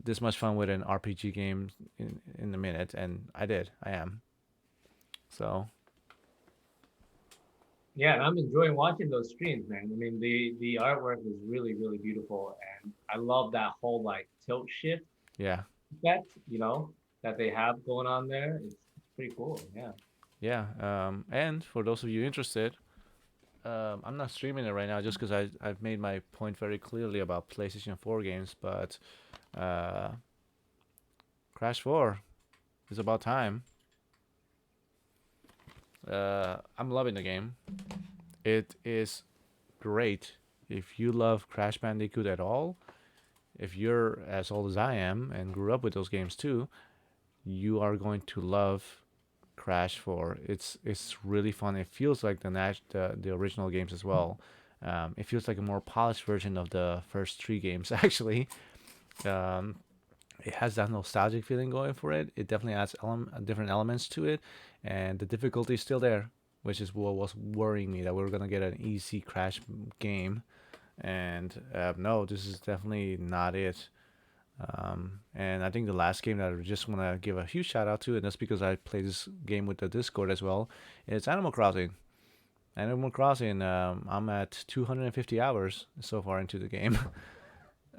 this much fun with an RPG game in a minute, and I did. I am. So Yeah, and I'm enjoying watching those streams, man. I mean, the artwork is really, really beautiful, and I love that whole like tilt shift yeah, effect, that they have going on there. It's pretty cool. Yeah. yeah. And for those of you interested, I'm not streaming it right now just because I've made my point very clearly about PlayStation 4 games, but uh, Crash 4 is about time. I'm loving the game. It is great. If you love Crash Bandicoot at all, if you're as old as I am and grew up with those games too, you are going to love Crash 4. It's really fun. It feels like the original games as well. It feels like a more polished version of the first three games actually. Um, it has that nostalgic feeling going for it. It definitely adds different elements to it, and the difficulty is still there, which is what was worrying me that we were gonna get an easy Crash game, and no, this is definitely not it. And I think the last game that I just want to give a huge shout out to, and that's because I play this game with the Discord as well, is Animal Crossing. Animal Crossing, I'm at 250 hours so far into the game.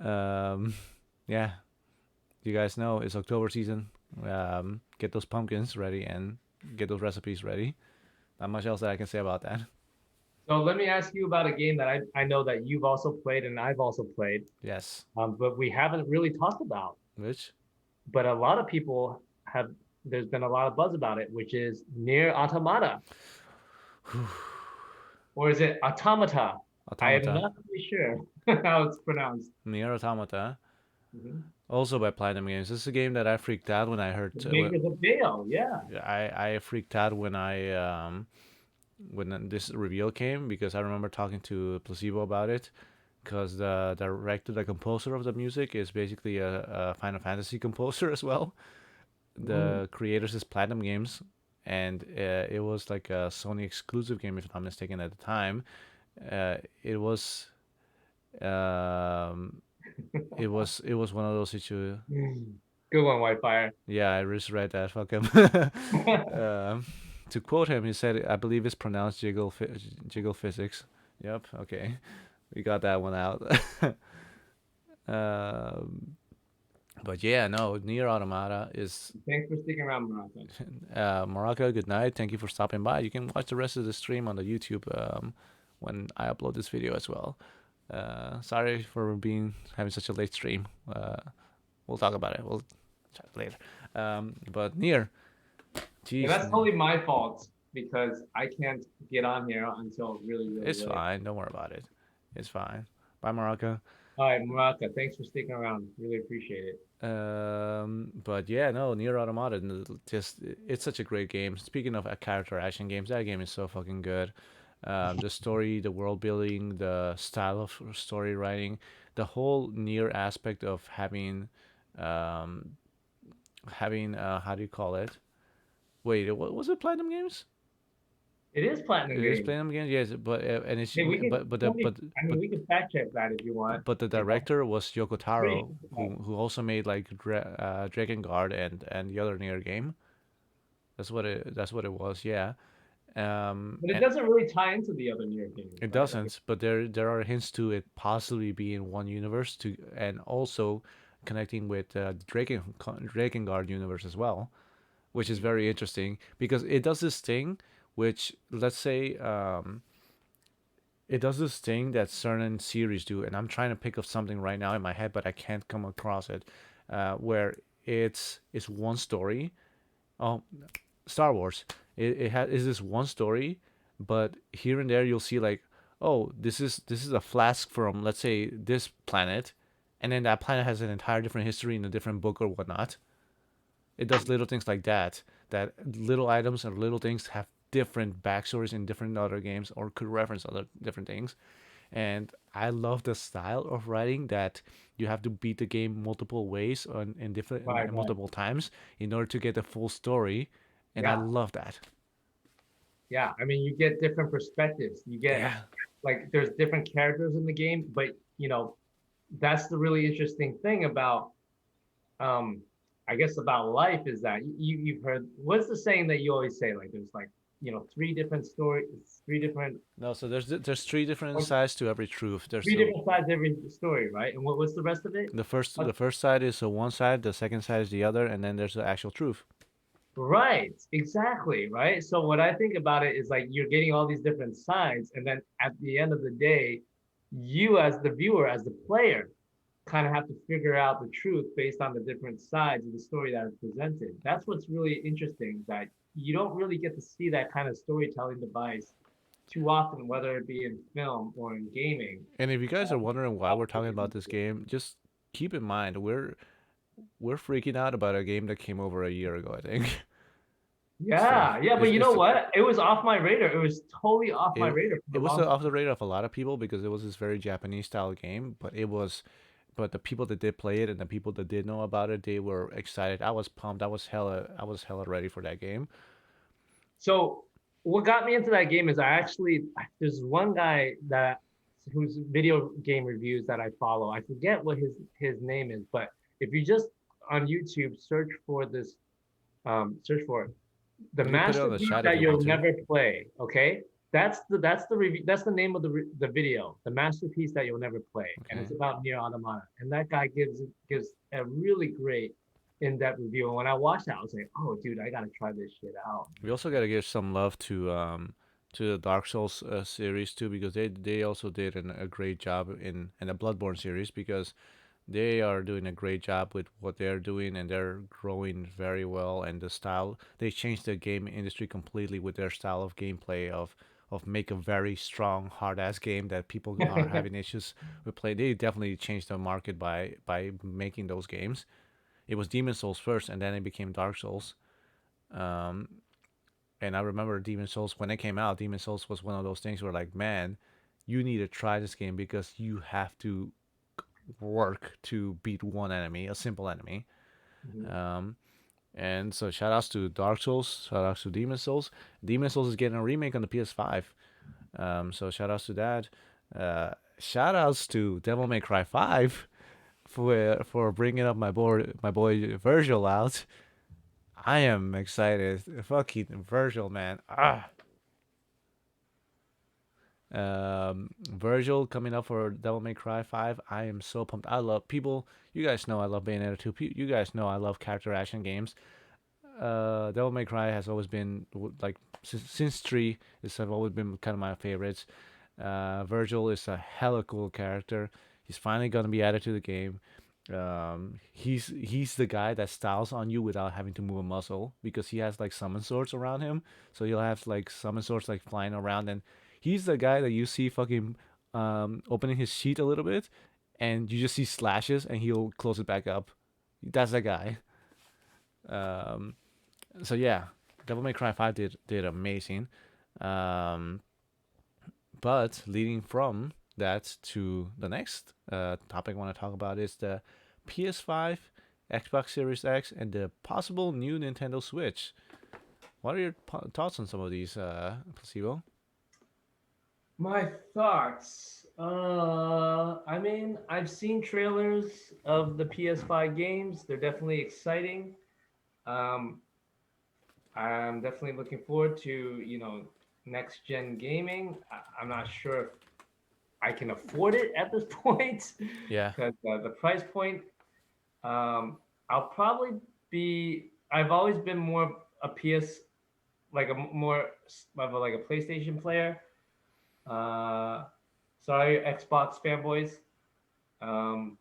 um, yeah, you guys know it's October season. Get those pumpkins ready and get those recipes ready. Not much else that I can say about that. So let me ask you about a game that I know that you've also played and I've also played, Yes. but we haven't really talked about. Which? But a lot of people have. There's been a lot of buzz about it, which is Near Automata, or is it Automata? I am Automata. not really sure how it's pronounced. Nier Automata. Mhm. Also by Platinum Games. This is a game that I freaked out when I heard. The makers of Dale, yeah. I freaked out when this reveal came because I remember talking to Placebo about it because the director, the composer of the music, is basically a Final Fantasy composer as well. Mm. The creators is Platinum Games, and it was like a Sony exclusive game, if I'm not mistaken, at the time. It was um, it was one of those situations. Good one, Whitefire. Yeah, I just read that. Fuck him. um, to quote him, he said, "I believe it's pronounced jiggle physics." Yep. Okay, we got that one out. um, but yeah, no. Near Automata is Thanks for sticking around, Morocco. Morocco. Good night. Thank you for stopping by. You can watch the rest of the stream on the YouTube when I upload this video as well. Sorry for being having such a late stream. We'll talk about it. We'll chat later. But near, Yeah, jeez, that's totally my fault because I can't get on here until really, really it's late. fine. Don't worry about it. It's fine. Bye, Morocco. All right, Morocco, thanks for sticking around. Really appreciate it. But yeah, no, Nier Automata, just it's such a great game. Speaking of character action games, that game is so fucking good. The story, the world building, the style of story writing, the whole Nier aspect of um, having how do you call it? Wait, what was it? Platinum Games? It is Platinum It is Games. Platinum Games, yes. But and it's Hey, we could but the totally, I mean, but we could fact check that if you want. but the You know, director was Yoko pretty Taro, sure who also made like Dragon Guard and the other Nier game. That's what it was, yeah. but it And doesn't really tie into the other Nier games, it right? Like, doesn't, but there are hints to it possibly being one universe to, and also connecting with Dragon Guard universe as well, which is very interesting because it does this thing, which let's say it does this thing that certain series do, and I'm trying to pick up something right now in my head, but I can't come across it, where it's one story. Oh, Star Wars. It has is this one story, but here and there you'll see like, oh, this is a flask from, let's say, this planet, and then that planet has an entire different history in a different book or whatnot. It does little things like that. That little items or little things have different backstories in different other games or could reference other different things. And I love the style of writing that you have to beat the game multiple ways in different Right, in right. multiple times in order to get the full story. And I Yeah, love that. yeah. I mean, you get different perspectives. You get Yeah. like there's different characters in the game, but that's the really interesting thing about um I guess about life is that you've heard what's the saying that you always say like there's like three different stories, three different No, so there's three different sides to every truth. There's three the different sides to every story, right? And what's the rest of it? the first Uh, the first side is one side, the second side is the other, and then there's the actual truth. Right, exactly, right. So what I think about it is like you're getting all these different sides, and then at the end of the day, you as the viewer, as the player, kind of have to figure out the truth based on the different sides of the story that is presented. That's what's really interesting, that you don't really get to see that kind of storytelling device too often, whether it be in film or in gaming. And if you guys are wondering why we're talking about this game, just keep in mind we're freaking out about a game that came over a year ago, I think. So Yeah, yeah, but you know what? It was off my radar. It was totally off my it radar for it a was long off time. the radar of a lot of people because it was this very Japanese style game, but the people that did play it and the people that did know about it, they were excited. I was pumped. I was hella ready for that game. So what got me into that game is I actually there's one guy that whose video game reviews that I follow. I forget what his name is, but if you just on YouTube search for it, the You can put it on the masterpiece chat if that you want you'll to. never play. Okay, that's the review. That's the name of the video, the masterpiece that you'll never play, and Okay. it's about Nier Automata. And that guy gives a really great in-depth review. And when I watched that, I was like, oh, dude, I gotta try this shit out. We also got to give some love to the Dark Souls series too because they also did a great job in the Bloodborne series because they are doing a great job with what they're doing and they're growing very well and the style they changed the game industry completely with their style of gameplay of make a very strong hard ass game that people are having issues with play. They definitely changed the market by making those games. It was Demon Souls first and then it became Dark Souls. um and I remember Demon Souls when it came out. Demon Souls was one of those things where like, man, you need to try this game because you have to work to beat one enemy, a simple enemy. Mhm. Um, and so shout outs to Dark Souls, shout outs to Demon Souls. Demon Souls is getting a remake on the PS5. So shout outs to that. Shout outs to Devil May Cry 5 for bringing up my boy Virgil out. I am excited. Fucking Virgil, man. Virgil coming up for Devil May Cry 5. I am so pumped. I love people. You guys know I love Bayonetta 2. You guys know I love character action games. Devil May Cry has always been like since 3 this have always been kind of my favorites. Virgil is a hella cool character. He's finally gonna be added to the game. He's the guy that styles on you without having to move a muscle because he has like summon swords around him. So he'll have like summon swords like flying around, and he's the guy that you see fucking opening his sheet a little bit, and you just see slashes, and he'll close it back up. That's the guy. Um, so yeah, Devil May Cry 5 did amazing. Um, but leading from that to the next topic I want to talk about is the PS5, Xbox Series X, and the possible new Nintendo Switch. What are your thoughts on some of these, Placebo? My thoughts. I mean, I've seen trailers of the PS5 games. They're definitely exciting. Um, I'm definitely looking forward to, next gen gaming. I'm not sure if I can afford it at this point Yeah, because the price point. I'll probably be. I've always been more a PS, like a more of a, like a PlayStation player. Uh, sorry, Xbox fanboys. Um,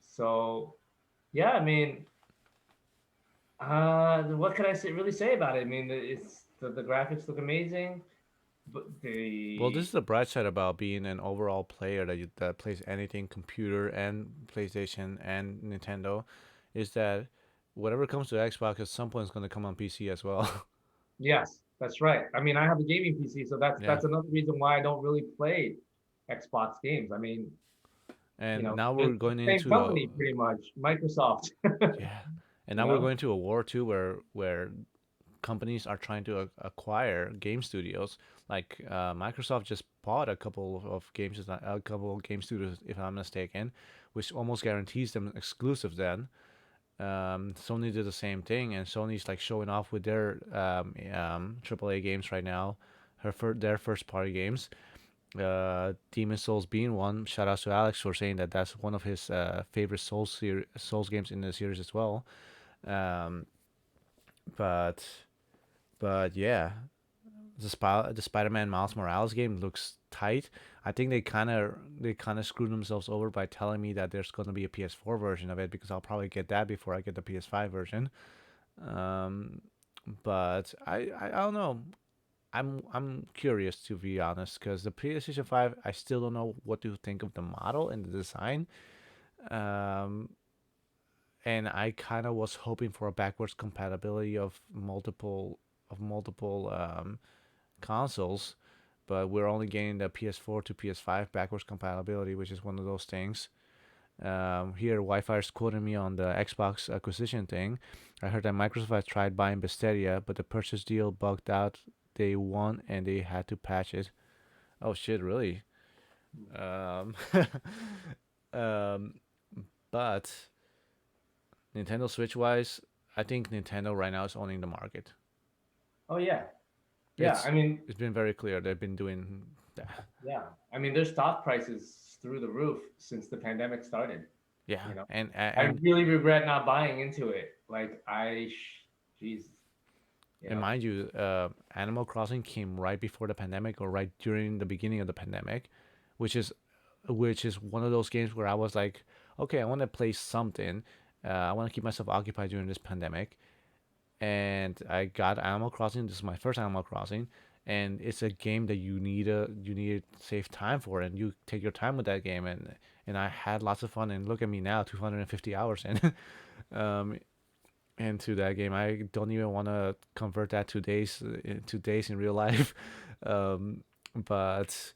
so yeah, I mean, what can I really say about it? I mean, it's the graphics look amazing, but well, this the is the bright side about being an overall player that plays anything computer and PlayStation and Nintendo, is that whatever comes to Xbox at some point is going to come on PC as well. Yes, that's right. I mean, I have a gaming PC, so that's Yeah. that's another reason why I don't really play Xbox games. I mean, And now it's we're the going same into a company pretty much, Microsoft. yeah, and You now we're know? going to a war too, where companies are trying to acquire game studios. Like Microsoft just bought a couple of games, a couple of game studios, if I'm mistaken, which almost guarantees them exclusive. Then Sony did the same thing, and Sony's like showing off with their AAA games right now, their first party games. Demon Souls being one. Shout out to Alex for saying that that's one of his favorite Souls games in the series as well. Um, but yeah, the Spider-Man Miles Morales game looks tight. I think they kind of screwed themselves over by telling me that there's going to be a PS4 version of it because I'll probably get that before I get the PS5 version. Um, but I don't know. I'm curious to be honest because the PlayStation 5 I still don't know what to think of the model and the design. Um, and I kind of was hoping for a backwards compatibility of multiple consoles, but we're only getting the PS4 to PS5 backwards compatibility, which is one of those things. Here, Wi-Fi is quoting me on the Xbox acquisition thing. I heard that Microsoft has tried buying Bethesda, but the purchase deal bugged out day one, and they had to patch it. Oh shit, really? Um, um, but Nintendo Switch wise, I think Nintendo right now is owning the market. Oh yeah, yeah. It's I mean, it's been very clear they've been doing that. yeah. I mean, their stock price is through the roof since the pandemic started. Yeah, You know, and I and really regret not buying into it. Like Jesus, you and know. mind you, Animal Crossing came right before the pandemic or right during the beginning of the pandemic, which is one of those games where I was like, okay, I want to play something. I want to keep myself occupied during this pandemic, and I got Animal Crossing. This is my first Animal Crossing, and it's a game that you need to save time for, and you take your time with that game, and I had lots of fun. And look at me now, 250 hours in. um, into that game. I don't even want to convert that to days in real life. Um, but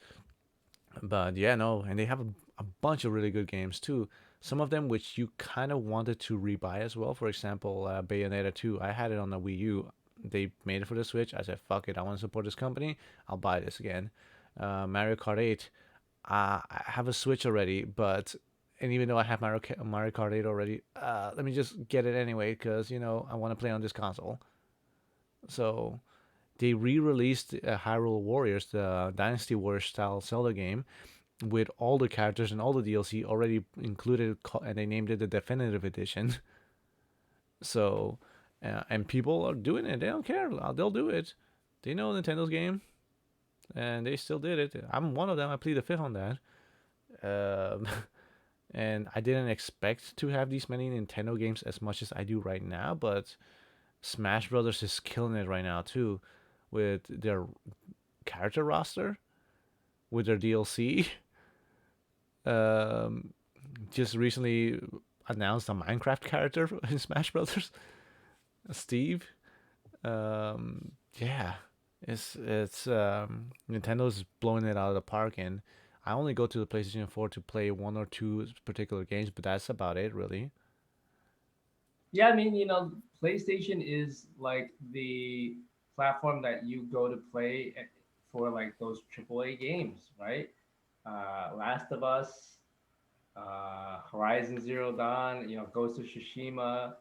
yeah, no, and they have a bunch of really good games too. Some of them which you kind of wanted to rebuy as well. For example, Bayonetta 2. I had it on the Wii U. They made it for the Switch. I said, "Fuck it, I want to support this company. I'll buy this again." Mario Kart 8. I have a Switch already, but and even though I have Mario Kart 8 already, let me just get it anyway because I want to play on this console. So they re-released Hyrule Warriors, the Dynasty Warriors style Zelda game, with all the characters and all the DLC already included, and they named it the Definitive Edition. So, and people are doing it. They don't care. They'll do it. They know Nintendo's game, and they still did it. I'm one of them. I plead the fifth on that. Um, and I didn't expect to have these many Nintendo games as much as I do right now, but Smash Brothers is killing it right now too, with their character roster, with their DLC. Um, just recently announced a Minecraft character in Smash Brothers, Steve. Yeah, it's Nintendo's blowing it out of the park, and I only go to the PlayStation 4 to play one or two particular games, but that's about it, really. Yeah, I mean, PlayStation is like the platform that you go to play for like those AAA games, right? Last of Us, Horizon Zero Dawn, Ghost of Tsushima,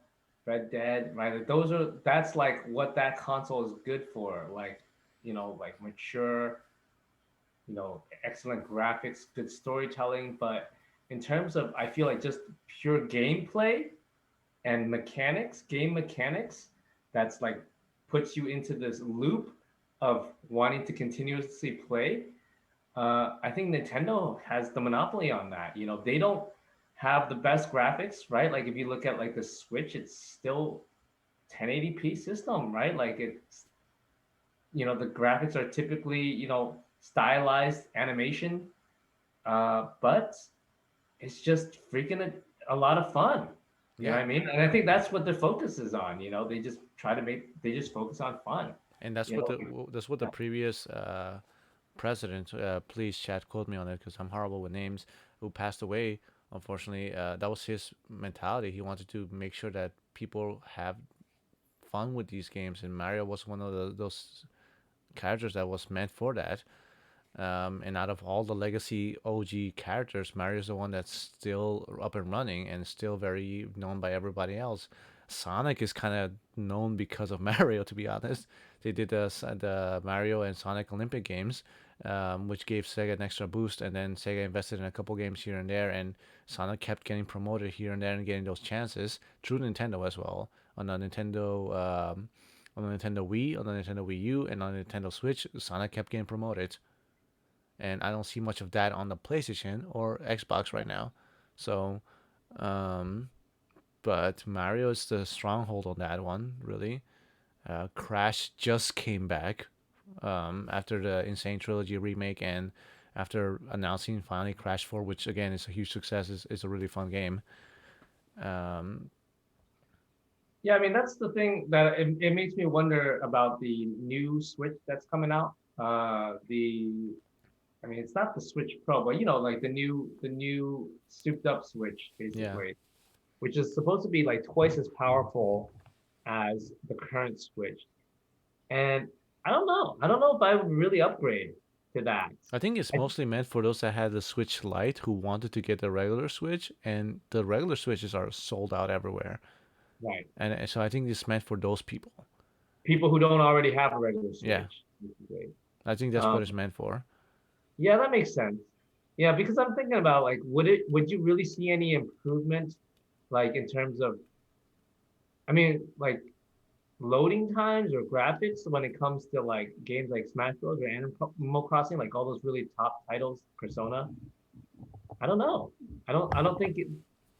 Red Dead, right? Like that's like what that console is good for. Like, like mature, excellent graphics, good storytelling. But in terms of, I feel like just pure gameplay and mechanics, game mechanics, that's like puts you into this loop of wanting to continuously play. I think Nintendo has the monopoly on that. They don't have the best graphics, right? Like if you look at like the Switch, it's still 1080p system, right? Like it's the graphics are typically stylized animation, but it's just freaking a lot of fun. You know Yeah, what I mean? And I think that's what their focus is on. You know, they just focus on fun. and that's You what know, the previous president, please chat quote me on it because I'm horrible with names, who passed away. Unfortunately, that was his mentality. He wanted to make sure that people have fun with these games, and Mario was one of those characters that was meant for that. And out of all the legacy OG characters, Mario's the one that's still up and running and still very known by everybody else. Sonic is kind of known because of Mario, to be honest. They did the Mario and Sonic Olympic games, which gave Sega an extra boost, and then Sega invested in a couple games here and there, and Sonic kept getting promoted here and there and getting those chances through Nintendo as well on the Nintendo Wii, on the Nintendo Wii U, and on the Nintendo Switch. Sonic kept getting promoted, and I don't see much of that on the PlayStation or Xbox right now. So, um, but Mario is the stronghold on that one, really. Crash just came back after the Insane Trilogy remake and after announcing finally Crash 4, which again is a huge success, is a really fun game. Um, yeah, I mean that's the thing that it makes me wonder about the new Switch that's coming out. I mean it's not the Switch Pro, but you know, like the new souped up Switch, yeah, basically, which is supposed to be like twice as powerful as the current Switch. And I don't know. I don't know if I would really upgrade to that. I think it's I, mostly meant for those that had the Switch Lite who wanted to get the regular Switch, and the regular Switches are sold out everywhere. right. And so I think it's meant for those people. People who don't already have a regular Yeah, Switch, basically. I think that's what Um, it's meant for. yeah, that makes sense. Yeah, because I'm thinking about like, would you really see any improvement, like in terms of, I mean, like loading times or graphics when it comes to like games like Smash Bros. Or Animal Crossing, like all those really top titles, Persona? I don't know. I don't think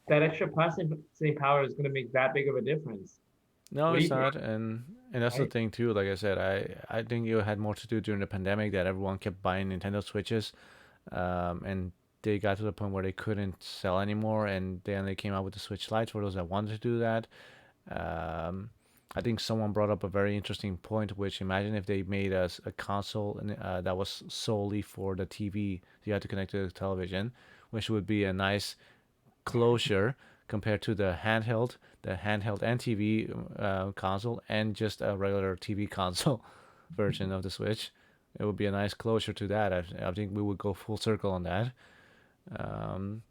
that extra processing power is going to make that big of a difference. No, What do it's you think? not, and that's the Right? thing too. Like I said, I think it had more to do during the pandemic that everyone kept buying Nintendo Switches, and they got to the point where they couldn't sell anymore, and then they came out with the Switch Lite for those that wanted to do that. Um, I think someone brought up a very interesting point, which imagine if they made us a console that was solely for the TV. You had to connect to the television, which would be a nice closure compared to the handheld and TV console, and just a regular TV console version of the Switch. It would be a nice closure to that. I think we would go full circle on that. Um,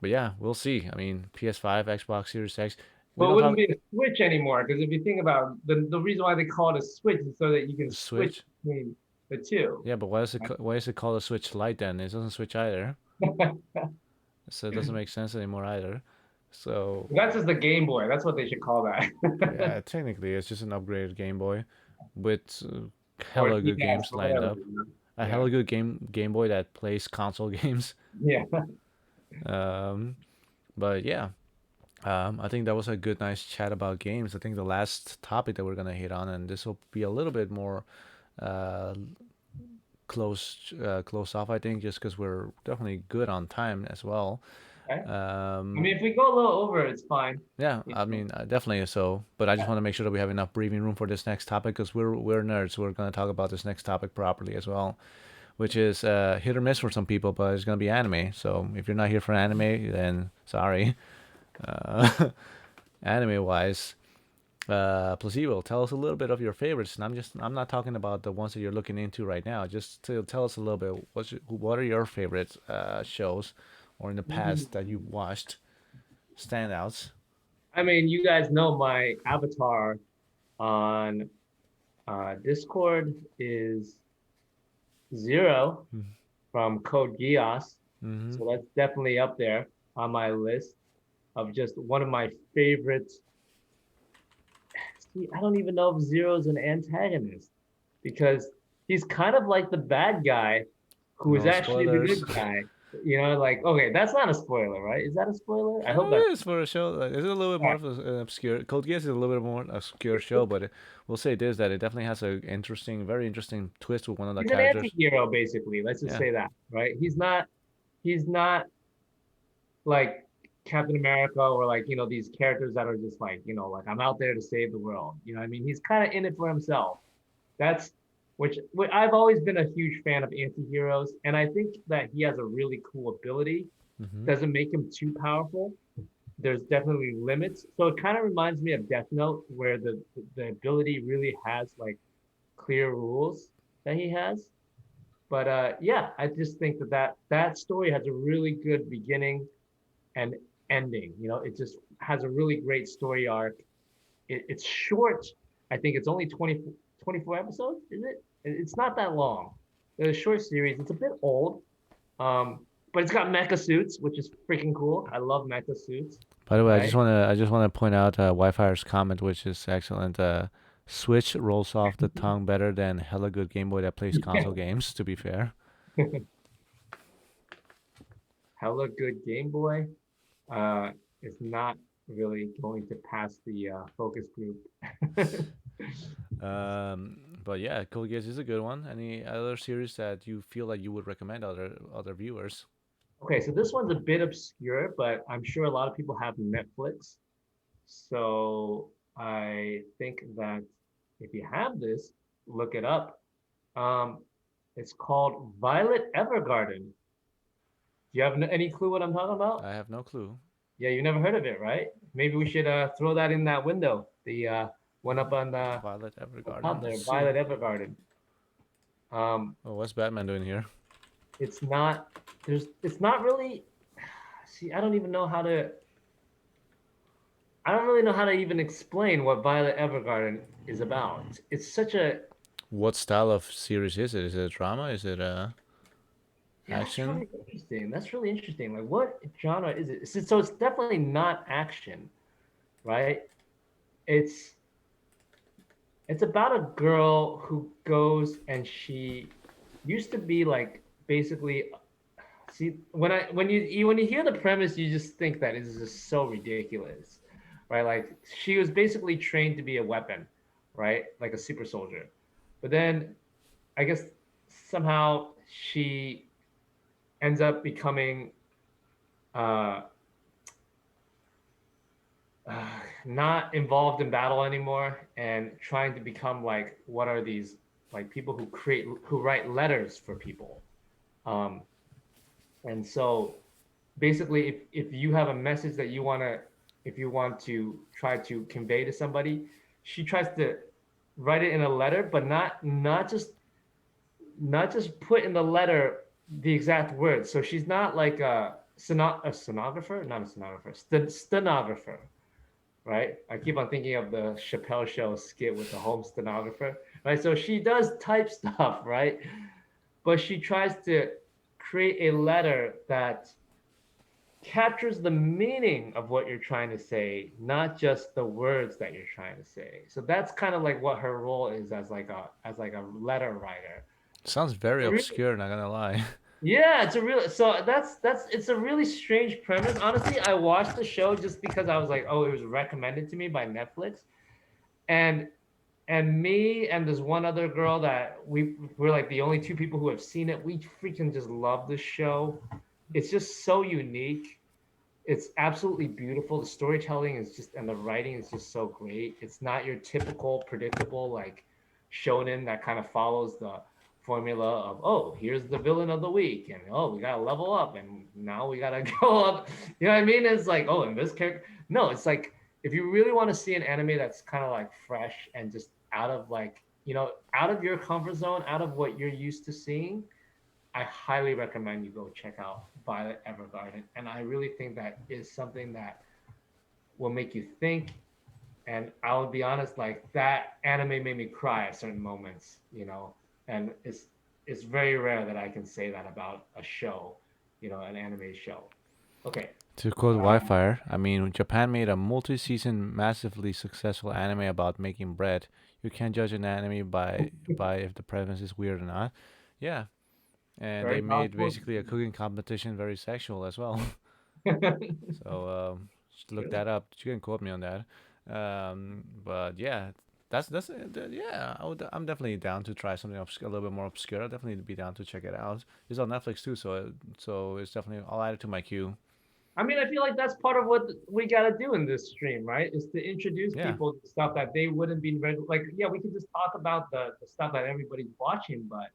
but yeah, we'll see. I mean, PS5, Xbox Series X. We But it don't wouldn't talk be a switch anymore because if you think about the reason why they call it a switch is so that you can switch Switch. between the two. Yeah, but why is it called a Switch Lite then? It doesn't switch either, so it doesn't make sense anymore either. So That's just the Game Boy. That's what they should call that. yeah, technically it's just an upgraded Game Boy with Or hella good DS games or lined whatever. up. You know? A Yeah. hella good Game Boy that plays console games. Yeah. Um, but yeah, I think that was a good, nice chat about games. I think the last topic that we're gonna hit on, and this will be a little bit more uh, close off. I think just because we're definitely good on time as well. Okay. I Um, mean, if we go a little over, it's fine. yeah, You I know? mean definitely so. But I just Yeah. want to make sure that we have enough breathing room for this next topic because we're nerds. We're gonna talk about this next topic properly as well, which is hit or miss for some people, but it's gonna be anime. So if you're not here for anime, then sorry. Anime wise, Placebo, tell us a little bit of your favorites, and I'm not talking about the ones that you're looking into right now. Just to tell us a little bit, what are your favorite shows, or in the past that you watched, standouts. I mean, you guys know my avatar on Discord is Zero from Code Geass. Mm-hmm. So that's definitely up there on my list of just one of my favorite. See, I don't even know if Zero's an antagonist because he's kind of like the bad guy who is No actually the spoilers. good guy. You know, like, okay, that's not a spoiler, right? Is that a spoiler? I hope It that's is for a show. It's a little bit more of an obscure. Code Geass is a little bit more obscure show, but we'll say this that it definitely has a interesting, very interesting twist with one of the he's an characters. anti-hero, basically. Let's just Yeah, say that, right? He's not like Captain America or like, these characters that are just like, like I'm out there to save the world. You know what I mean? He's kind of in it for himself. That's which I've always been a huge fan of anti-heroes, and I think that he has a really cool ability. Mm-hmm. Doesn't make him too powerful. There's definitely limits. So it kind of reminds me of Death Note, where the ability really has like clear rules that he has. But yeah, I just think that story has a really good beginning and ending. It just has a really great story arc. It's short. I think it's only 24 episodes, is it? It's not that long. It's a short series. It's a bit old, but it's got mecha suits, which is freaking cool. I love mecha suits, By the way, right? I just wanna point out Wi-Fi's comment, which is excellent. Switch rolls off the tongue better than hella good Game Boy that plays console games. To be fair. Hella good Game Boy. Uh, is not really going to pass the focus group. But yeah, Code Geass is a good one. Any other series that you feel like you would recommend other viewers? Okay, so this one's a bit obscure, but I'm sure a lot of people have Netflix. So I think that if you have this, look it up. Um, it's called Violet Evergarden. Do you have any clue what I'm talking about? I have no clue. Yeah, you never heard of it, right? Maybe we should throw that in that window. The one up on Violet the top Evergarden. Let's there, see. Violet Evergarden. Um, Oh, what's Batman doing here? it's not it's not really. See, I don't really know how to even explain what Violet Evergarden is about. It's such a What style of series is it? Is it a drama? Is it a Yeah, that's action? really interesting. That's really interesting. Like, what genre is it? So it's definitely not action, right? It's it's about a girl who goes and she used to be like basically. See, when you hear the premise, you just think that it's just so ridiculous, right? Like she was basically trained to be a weapon, right? Like a super soldier. But then I guess somehow she ends up becoming uh, uh, not involved in battle anymore and trying to become like what are these like people who write letters for people. Um, and so basically if you have a message that if you want to try to convey to somebody, she tries to write it in a letter, but not just put in the letter the exact words. So she's not like a stenographer, not a stenographer, stenographer, right? I keep on thinking of the Chappelle Show skit with the home stenographer, right? So she does type stuff, right? But she tries to create a letter that captures the meaning of what you're trying to say, not just the words that you're trying to say. So that's kind of like what her role is as like a letter writer. Sounds very Really, obscure. Not gonna lie. yeah, it's a really strange premise. Honestly, I watched the show just because I was like, oh, it was recommended to me by Netflix, and me and this one other girl that we're like the only two people who have seen it. We freaking just love this show. It's just so unique. It's absolutely beautiful. The storytelling is just and the writing is just so great. It's not your typical predictable like shonen that kind of follows the formula of, oh, here's the villain of the week, and oh, we gotta level up and now we gotta go up. You know what I mean? It's like, oh, in this character. No, it's like if you really want to see an anime that's kind of like fresh and just out of like, out of your comfort zone, out of what you're used to seeing, I highly recommend you go check out Violet Evergarden. And I really think that is something that will make you think. And I'll be honest, like that anime made me cry at certain moments, and it's very rare that I can say that about a show, an anime show. Okay. To quote Um, Wi-Fi, I mean, Japan made a multi-season, massively successful anime about making bread. You can't judge an anime by if the premise is weird or not. Yeah, and they very made powerful. basically a cooking competition very sexual as well. So just look Really? that up. You can quote me on that. But yeah, yeah. I'm definitely down to try something a little bit more obscure. I'll definitely be down to check it out. It's on Netflix too, so it's definitely I'll add it to my queue. I mean, I feel like that's part of what we gotta do in this stream, right? Is to introduce Yeah, people to stuff that they wouldn't be like. Yeah, we can just talk about the stuff that everybody's watching, but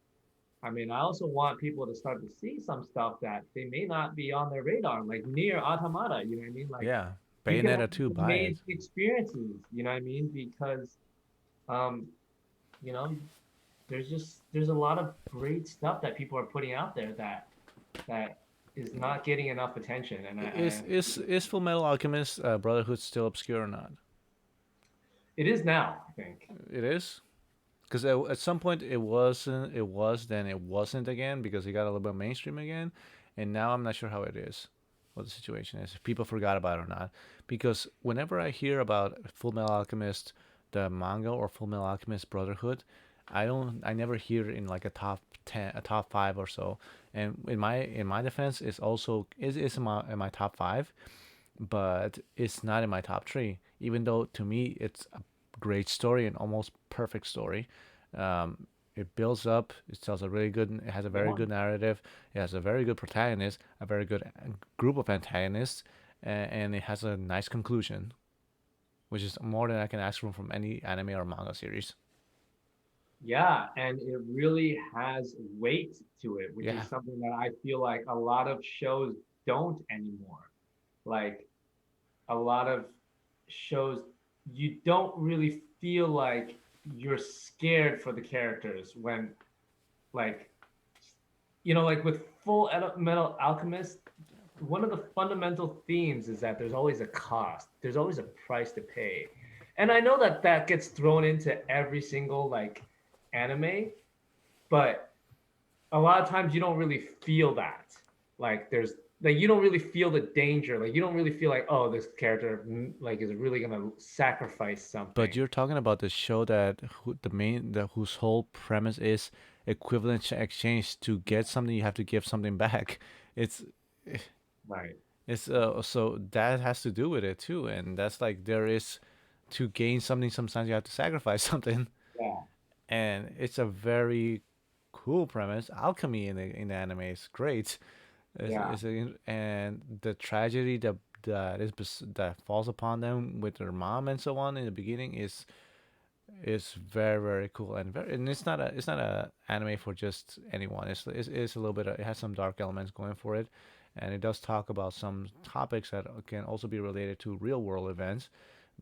I mean, I also want people to start to see some stuff that they may not be on their radar, like near Automata. You know what I mean? Like yeah. you can have Bayonetta 2, buy it. amazing experiences. You know what I mean? Because um, you know, there's a lot of great stuff that people are putting out there that is not getting enough attention, and Is Full Metal Alchemist Brotherhood still obscure or not? it is now, I think. It is. Because at some point it wasn't, it was, then it wasn't again because it got a little bit mainstream again, and now I'm not sure how it is, what the situation is, if people forgot about it or not. Because whenever I hear about Full Metal Alchemist, the manga, or Full Metal Alchemist Brotherhood, I never hear it in like a top 10, a top 5 or so. And in my defense, it's in my top 5, but it's not in my top 3. Even though to me it's a great story and almost perfect story. It builds up. It tells a really good. It has a very Yeah, good narrative. It has a very good protagonist, a very good group of antagonists, and it has a nice conclusion, which is more than I can ask for from any anime or manga series. yeah, and it really has weight to it, which Yeah, is something that I feel like a lot of shows don't anymore. Like a lot of shows, you don't really feel like you're scared for the characters when, like, like with Full Metal Alchemist, one of the fundamental themes is that there's always a cost, there's always a price to pay. And I know that that gets thrown into every single like anime, but a lot of times you don't really feel that. Like there's like you don't really feel the danger. Like you don't really feel like, oh, this character like is really gonna sacrifice but something. you're talking about the show that whose whole premise is equivalent exchange. To get something, you have to give something back. It's Right. It's so that has to do with it too, and that's like there is to gain something. Sometimes you have to sacrifice something, Yeah. and it's a very cool premise. Alchemy in the anime is great. Yeah. And the tragedy that falls upon them with their mom and so on in the beginning is very very cool, and it's not a anime for just anyone. It's a little bit it has some dark elements going for it, and it does talk about some topics that can also be related to real world events,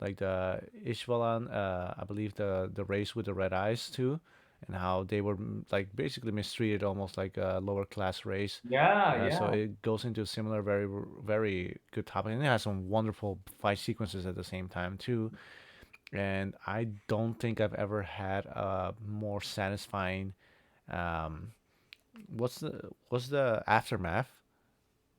like the Ishvalan, I believe the race with the red eyes too, and how they were like basically mistreated almost like a lower class race. Yeah. So Yeah. it goes into a similar very very good topic, and it has some wonderful fight sequences at the same time too. And I don't think I've ever had a more satisfying. Um, what's the aftermath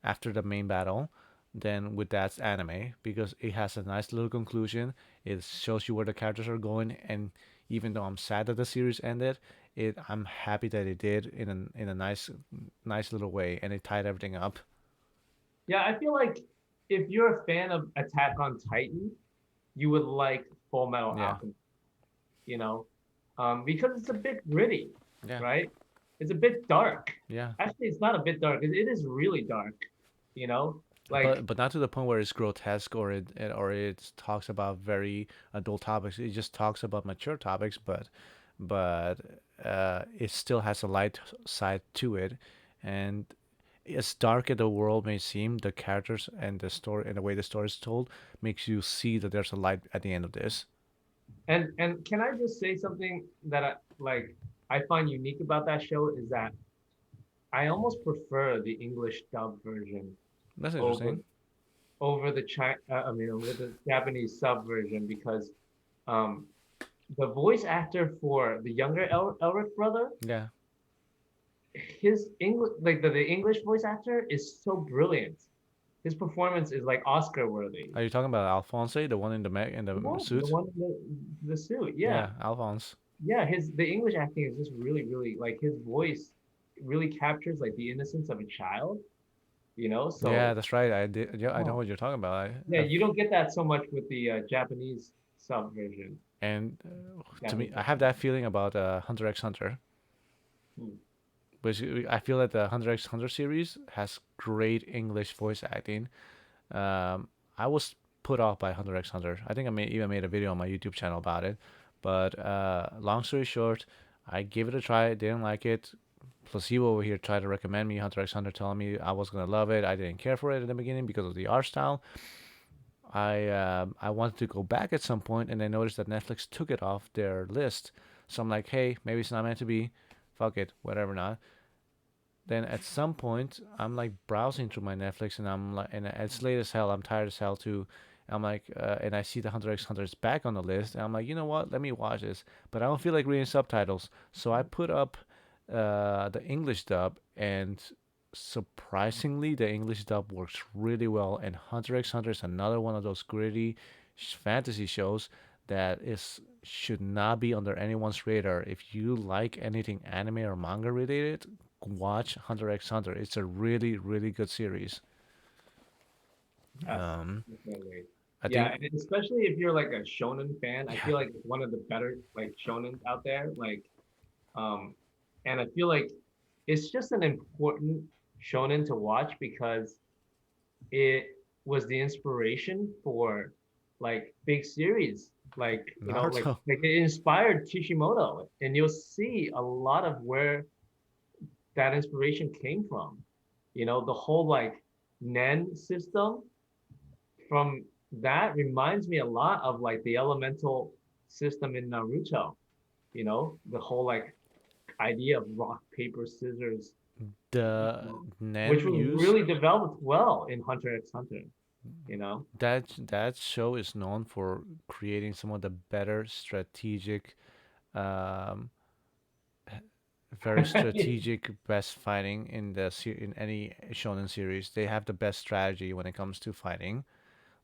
after the main battle than with that anime, because it has a nice little conclusion. It shows you where the characters are going, and even though I'm sad that the series ended, I'm happy that it did in a nice little way, and it tied everything up. Yeah. I feel like if you're a fan of Attack on Titan, you would like Full Metal Yeah, Alchemist. You know, because it's a bit gritty, yeah, right? It's a bit dark. yeah. Actually, it's not a bit dark. It is really dark. You know, like But not to the point where it's grotesque, or it talks about very adult topics. It just talks about mature topics, but it still has a light side to it, and as dark as the world may seem, the characters and the story and the way the story is told makes you see that there's a light at the end of this. and can I just say something that I find unique about that show is that I almost prefer the English dub version That's over interesting. over the Japanese sub version because um the voice actor for the younger Elric brother, Yeah. his English like the English voice actor is so brilliant. His performance is like Oscar worthy. Are you talking about Alphonse, the one in the Yeah, the suit? one in the suit. Yeah. Yeah, Alphonse. Yeah, the English acting is just really like his voice really captures like the innocence of a child, Yeah, So that's right. I did. Yeah, I know oh, what you're talking about. yeah, you don't get that so much with the Japanese sub version. And to me, Japanese I dub have version. that feeling about Hunter x Hunter, Hmm. which I feel that the Hunter x Hunter series has great English voice acting. Um, I was put off by Hunter x Hunter. I think even made a video on my YouTube channel about it. But long story short, I gave it a try. Didn't like it. Placebo over here tried to recommend me Hunter x Hunter, telling me I was gonna love it. I didn't care for it in the beginning because of the art style. I wanted to go back at some point, and I noticed that Netflix took it off their list. So I'm like, hey, maybe it's not meant to be. Fuck it, whatever. Not. Then at some point, I'm like browsing through my Netflix, and I'm like, and it's late as hell. I'm tired as hell too. I'm like, and I see the Hunter x Hunter is back on the list, and I'm like, you know what? Let me watch this. But I don't feel like reading subtitles, so I put up the English dub, and surprisingly, the English dub works really well. And Hunter x Hunter is another one of those gritty fantasy shows that is should not be under anyone's radar. If you like anything anime or manga related, watch Hunter x Hunter. It's a really, really good series. Yes, Um, definitely. I Yeah, think, and especially if you're like a shonen fan, I yeah, feel like it's one of the better like shonens out there. Um, and I feel like it's just an important shonen to watch because it was the inspiration for like big series, Naruto. like it inspired Kishimoto, and you'll see a lot of where that inspiration came from. The whole like Nen system from that reminds me a lot of like the elemental system in Naruto. The whole like idea of rock, paper, scissors, The which Nen was use really developed well in Hunter x Hunter, you know? that show is known for creating some of the better strategic, um, very strategic best fighting in in any shonen series. They have the best strategy when it comes to fighting.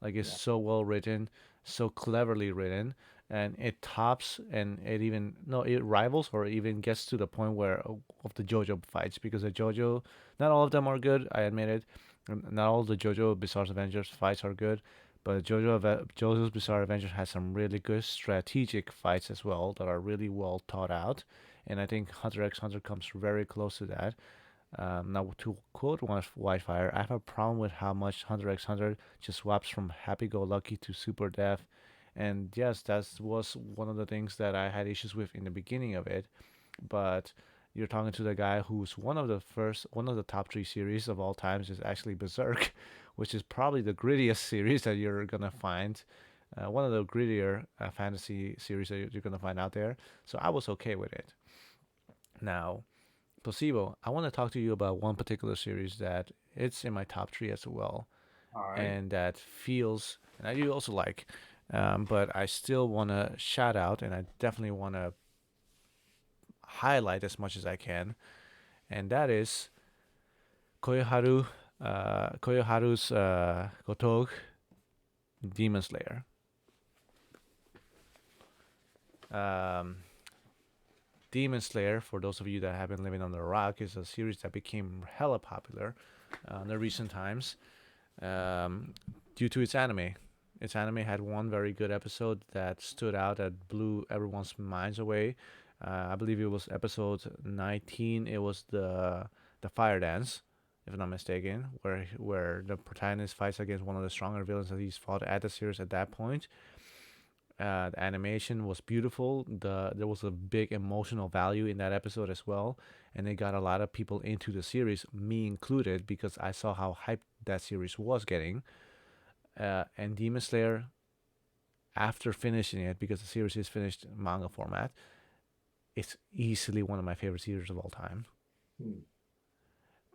Like it's Yeah. so well written, so cleverly written, and it tops and it even no it rivals or even gets to the point where of the JoJo fights, because the JoJo, not all of them are good. I admit it. Not all the JoJo Bizarre Adventures fights are good, but JoJo's Bizarre Adventure has some really good strategic fights as well that are really well thought out, and I think Hunter x Hunter comes very close to that. Now, to quote Whitefire, I have a problem with how much Hunter x Hunter just swaps from happy-go-lucky to super death. And yes, that was one of the things that I had issues with in the beginning of it. But you're talking to the guy who's one of the top three series of all times is actually Berserk, which is probably the grittiest series that you're gonna find. One of the grittier fantasy series that you're gonna find out there. So I was okay with it. Now, Placebo, I want to talk to you about one particular series that it's in my top three as well, All right. and that feels, and I do also like, but I still want to shout out, and I definitely want to highlight as much as I can, and that is Koyoharu's Gotog Demon Slayer. Um, Demon Slayer, for those of you that have been living under a rock, is a series that became hella popular in the recent times, um, due to its anime. Its anime had one very good episode that stood out, that blew everyone's minds away. I believe it was episode 19. It was the fire dance, if I'm not mistaken, where the protagonist fights against one of the stronger villains that he's fought at the series at that point. The animation was beautiful. There was a big emotional value in that episode as well, and it got a lot of people into the series, me included, because I saw how hyped that series was getting. And Demon Slayer, after finishing it, because the series is finished in manga format, it's easily one of my favorite series of all time. Hmm.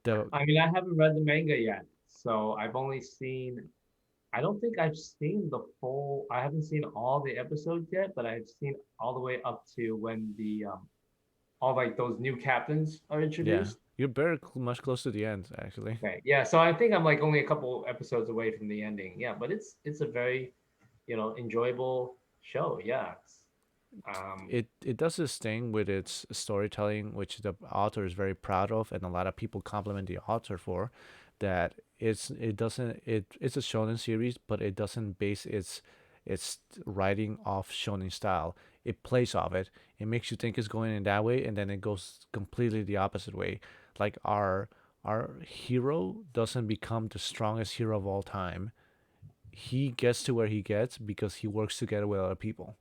The I mean, I haven't read the manga yet, so I've only seen. I don't think I've seen the full. I haven't seen all the episodes yet, but I've seen all the way up to when the all like those new captains are yeah, introduced. you're very much close to the end actually. Okay, yeah. So I think I'm like only a couple episodes away from the ending. Yeah, but it's a very, enjoyable show. Yeah. It does this thing with its storytelling, which the author is very proud of, and a lot of people compliment the author for. That it doesn't it's a shonen series, but it doesn't base its writing off shonen style. It plays off it. It makes you think it's going in that way, and then it goes completely the opposite way. Like our hero doesn't become the strongest hero of all time. He gets to where he gets because he works together with other people,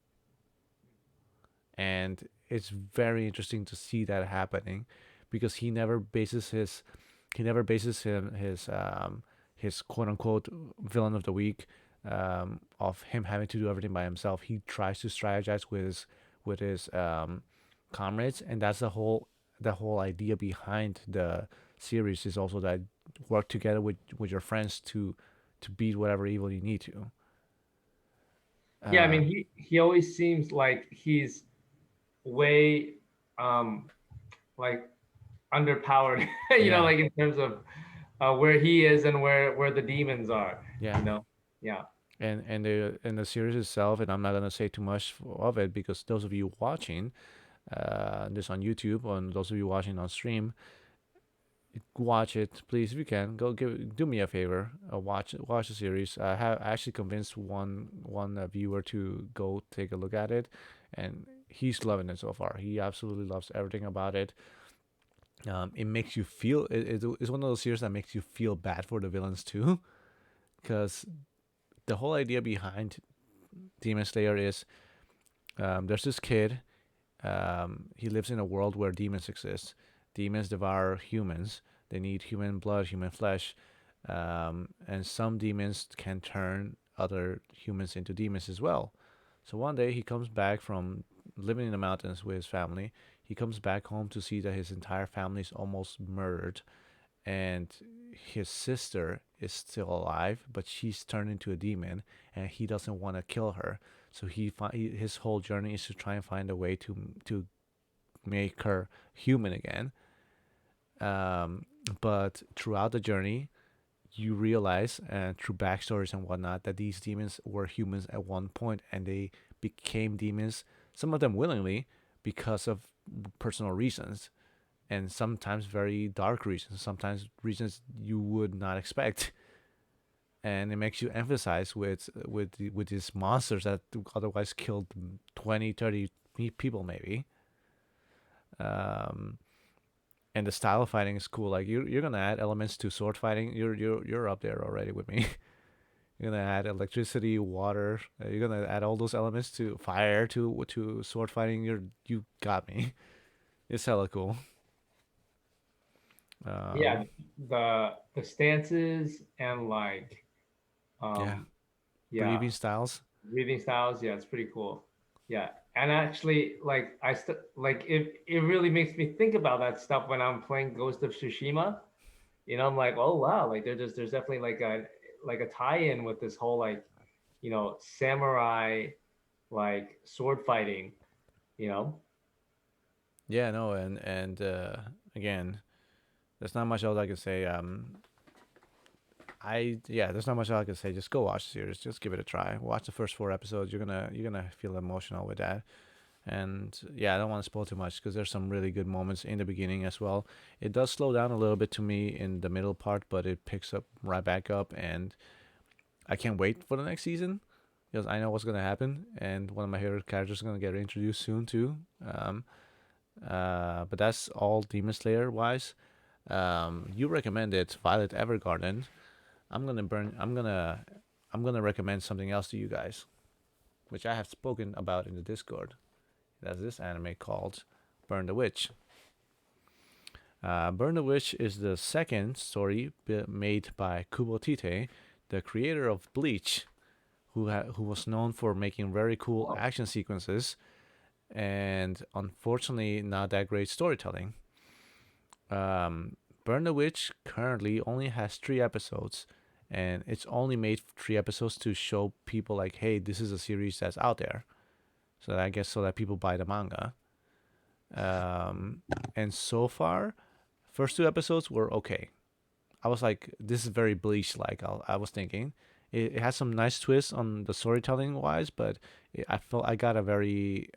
and it's very interesting to see that happening because he never bases his quote unquote villain of the week of him having to do everything by himself. He tries to strategize with his comrades, and that's the whole idea behind the series is also that work together with your friends to beat whatever evil you need to. Yeah, I Uh, mean, he always seems like he's way um like underpowered, yeah, like in terms of where he is and where the demons are, yeah. you know. Yeah. And the series itself, and I'm not gonna say too much of it because those of you watching this on YouTube, and those of you watching on stream, watch it please if you can. Go do me a favor, watch the series. I actually convinced one viewer to go take a look at it, and he's loving it so far. He absolutely loves everything about it. It makes you feel it's one of those series that makes you feel bad for the villains too, because the whole idea behind Demon Slayer is there's this kid. He lives in a world where demons exist. Demons devour humans. They need human blood, human flesh, and some demons can turn other humans into demons as well. So one day he comes back from living in the mountains with his family. He comes back home to see that his entire family is almost murdered, and his sister is still alive, but she's turned into a demon, and he doesn't want to kill her. So his whole journey is to try and find a way to make her human again. Um, but throughout the journey, you realize, through backstories and whatnot, that these demons were humans at one point, and they became demons. Some of them willingly, because of personal reasons, and sometimes very dark reasons, sometimes reasons you would not expect. And it makes you emphasize with these monsters that otherwise killed 20, 30 people maybe. Um, and the style of fighting is cool. Like you're gonna add elements to sword fighting. You're up there already with me. You're gonna add electricity, water. You're gonna add all those elements to fire to sword fighting. You got me. It's hella cool. Yeah, Um, the stances and yeah, um yeah, breathing styles. breathing styles, yeah, it's pretty cool. Yeah. And actually, like it really makes me think about that stuff when I'm playing Ghost of Tsushima. I'm like, oh wow, like there's definitely like a tie-in with this whole samurai like sword fighting, you know? Yeah, no, and again, there's not much else I can say. There's not much else I can say. Just go watch the series. Just give it a try. Watch the first 4 episodes. You're gonna feel emotional with that. And yeah, I don't want to spoil too much because there's some really good moments in the beginning as well. It does slow down a little bit to me in the middle part, but it picks up right back up, and I can't wait for the next season because I know what's gonna happen, and one of my favorite characters is gonna get introduced soon too. But that's all Demon Slayer wise. You recommended Violet Evergarden. I'm gonna burn. I'm gonna recommend something else to you guys, which I have spoken about in the Discord. That's this anime called Burn the Witch. Burn the Witch is the second story made by Kubo Tite, the creator of Bleach, who was known for making very cool Oh, action sequences and unfortunately not that great storytelling. Burn the Witch currently only has 3 episodes, and it's only made 3 episodes to show people like, hey, this is a series that's out there. So that I guess so that people buy the manga. Um, and so far, first 2 episodes were okay. I was like, this is very Bleach like. I was thinking it has some nice twists on the storytelling wise, but I felt I got a very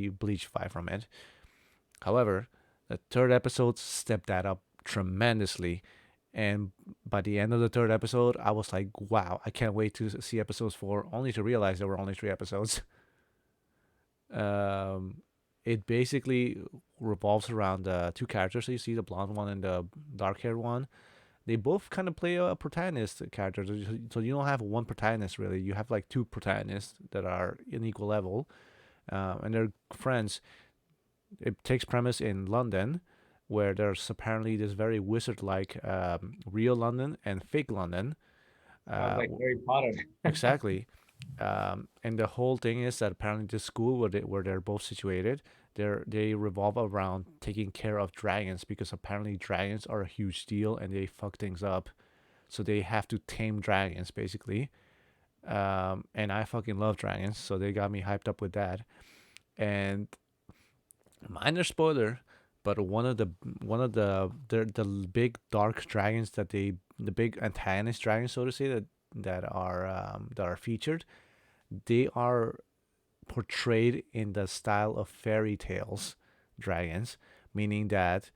Bleach vibe from it. However, the third episode stepped that up tremendously. And by the end of the third episode, I was like, wow, I can't wait to see episodes 4, only to realize there were only 3 episodes. Um, it basically revolves around the two characters. So you see the blonde one and the dark haired one. They both kind of play a protagonist character. So you don't have one protagonist really. You have like two protagonists that are in equal level, and they're friends. It takes premise in London, where there's apparently this very wizard-like real London and fake London. Sounds Uh, like Harry Potter. exactly. And the whole thing is that apparently the school where they're both situated, they revolve around taking care of dragons because apparently dragons are a huge deal and they fuck things up. So they have to tame dragons basically. And I fucking love dragons, so they got me hyped up with that. And minor spoiler, but one of the big dark dragons the big antagonist dragons, so to say, that are featured, they are portrayed in the style of fairy tales dragons, meaning that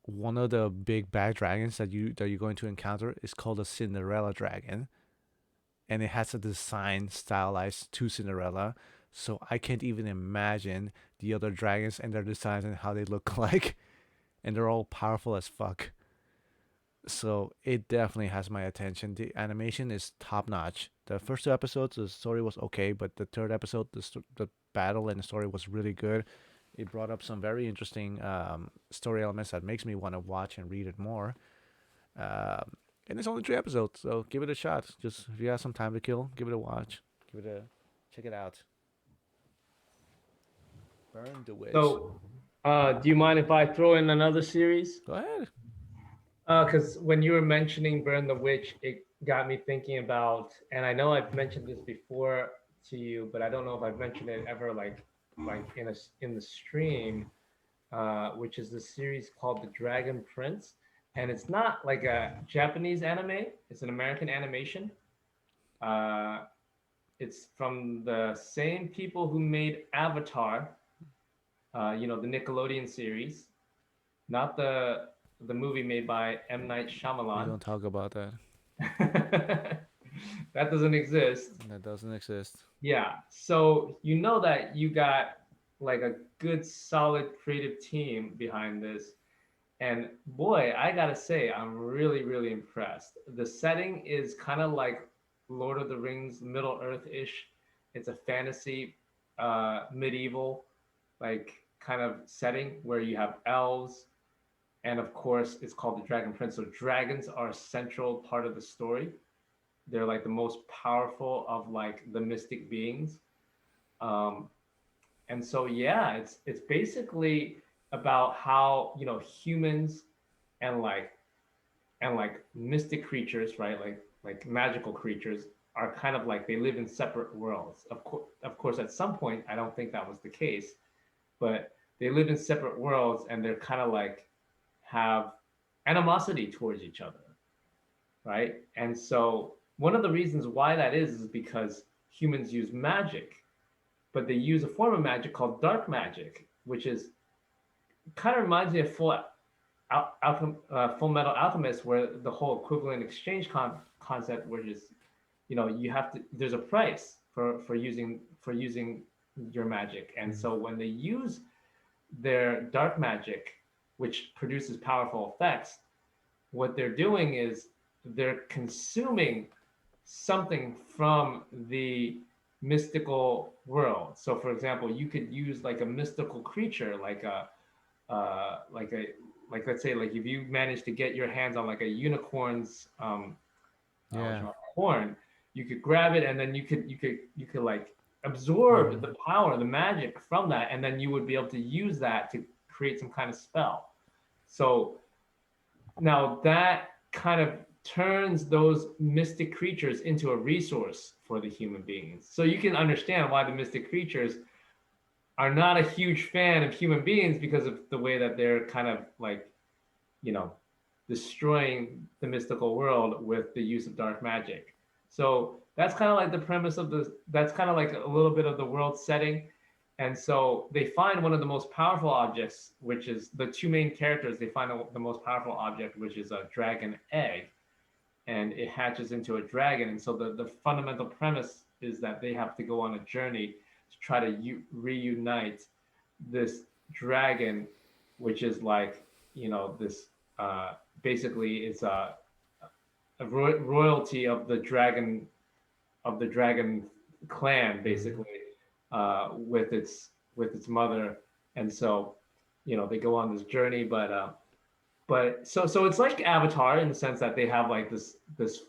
one of the big bad dragons that you're going to encounter is called a Cinderella dragon, and it has a design stylized to Cinderella. So I can't even imagine the other dragons and their designs and how they look like, and they're all powerful as fuck. So it definitely has my attention. The animation is top notch. The first two episodes, the story was okay, but the third episode, the battle and the story was really good. It brought up some very interesting story elements that makes me want to watch and read it more. Um, and it's only three episodes, so give it a shot. Just if you have some time to kill, give it a watch. Give it a check it out. Burn the witch. So, do you mind if I throw in another series? Go ahead. Because when you were mentioning Burn the Witch, it got me thinking about, and I know I've mentioned this before to you, but I don't know if I've mentioned it ever, like in the stream, which is the series called The Dragon Prince, and it's not like a Japanese anime; it's an American animation. Uh, it's from the same people who made Avatar, the Nickelodeon series, not the movie made by M. Night We Shyamalan. don't talk about that. That doesn't exist. That doesn't exist. Yeah. So you know that you got like a good, solid creative team behind this. And boy, I gotta say, I'm really, really impressed. The setting is kind of like Lord of the Rings, Middle Earth-ish. It's a fantasy, medieval, like kind of setting where you have elves, and of course, it's called the Dragon Prince. So dragons are a central part of the story. They're like the most powerful of like the mystic beings. Um, and so yeah, it's basically about how humans and like mystic creatures, right? Like magical creatures are kind of like they live in separate worlds. Of course, at some point, I don't think that was the case, but they live in separate worlds and they're kind of like have animosity towards each other, right? And so one of the reasons why that is because humans use magic, but they use a form of magic called dark magic, which is kind of reminds me of Full Metal Alchemist, where the whole equivalent exchange concept, which is, you have to, there's a price for using your magic, and Mm. so when they use their dark magic, which produces powerful effects, what they're doing is they're consuming something from the mystical world. So, for example, you could use like a mystical creature, like a like a like let's say like if you manage to get your hands on like a unicorn's Yeah. horn, you could grab it and then you could like absorb Mm. the power, the magic from that, and then you would be able to use that to create some kind of spell. So now that kind of turns those mystic creatures into a resource for the human beings. So you can understand why the mystic creatures are not a huge fan of human beings because of the way that they're kind of like, you know, destroying the mystical world with the use of dark magic. So that's kind of like the premise of that's kind of like a little bit of the world setting. And so they find one of the most powerful objects, which is the two main characters. They find the most powerful object, which is a dragon egg, and it hatches into a dragon. And so the fundamental premise is that they have to go on a journey to try to reunite this dragon, which is like, this uh, basically it's a royalty of the dragon clan, Hmm. basically, with its mother, and so they go on this journey, but so it's like Avatar in the sense that they have like this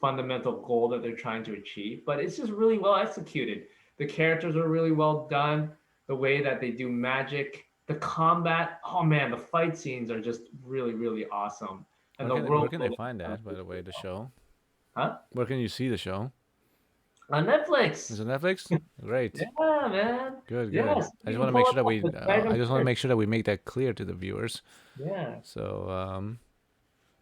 fundamental goal that they're trying to achieve, but it's just really well executed. The characters are really well done. The way that they do magic, the combat, oh man, the fight scenes are just really really awesome, and the Where world can I building find is done that, by really, the way, really the well. show? Huh? Where can you see the show? On Netflix. Is it Netflix? Great. Yeah, man. Good, good. Yes, I you just can want to make pull sure it that up. It's right I on just want to search. make sure that we make that clear to the viewers. Yeah. So,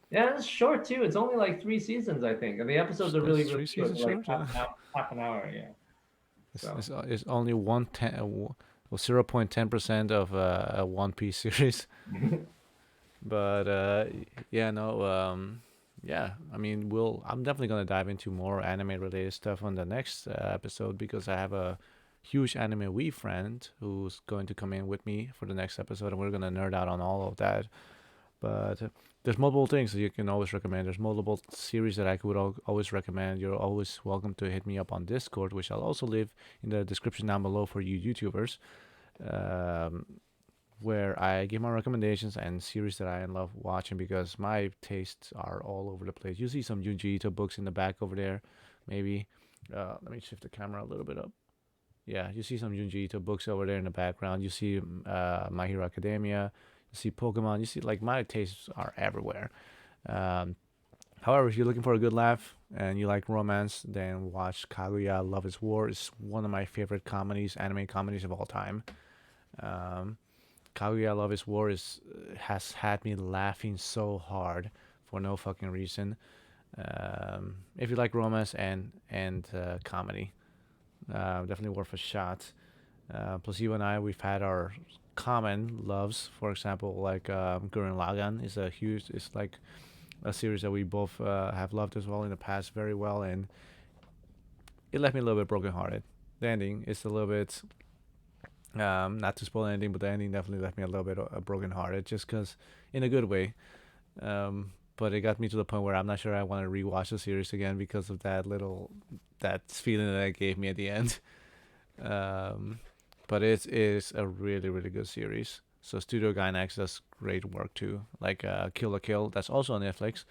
Yeah, it's short too. It's only like 3 seasons, I think, and the episodes are that's really, really three short. seasons They're like short. half an hour. Yeah. So It's only 0.10% of a One Piece series. But yeah, no, yeah. I mean, I'm definitely gonna dive into more anime related stuff on the next episode because I have a huge anime Wii friend who's going to come in with me for the next episode, and we're gonna nerd out on all of that. But there's multiple things that you can always recommend. There's multiple series that I could always recommend. You're always welcome to hit me up on Discord, which I'll also leave in the description down below for you YouTubers. Um, where I give my recommendations and series that I love watching because my tastes are all over the place. You see some Junji Ito books in the back over there, maybe. Let me shift the camera a little bit up. Yeah, you see some Junji Ito books over there in the background. You see My Hero Academia. You see Pokemon. You see, like, my tastes are everywhere. Um, However, if you're looking for a good laugh and you like romance, then watch Kaguya Love is War. It's one of my favorite comedies, anime comedies of all time. Um, Kaguya Love is War has had me laughing so hard for no fucking reason. If you like romance and comedy, definitely worth a shot. Placebo and I, we've had our common loves. For example, like Gurren Lagann is like a series that we both have loved as well in the past very well, and it left me a little bit brokenhearted. The ending is a little bit not to spoil anything, but the ending definitely left me a little bit brokenhearted, just because in a good way. But it got me to the point where I'm not sure I want to rewatch the series again because of that feeling that it gave me at the end. Um, but it is a really really good series. So Studio Gainax does great work too, like Kill la Kill. That's also on Netflix.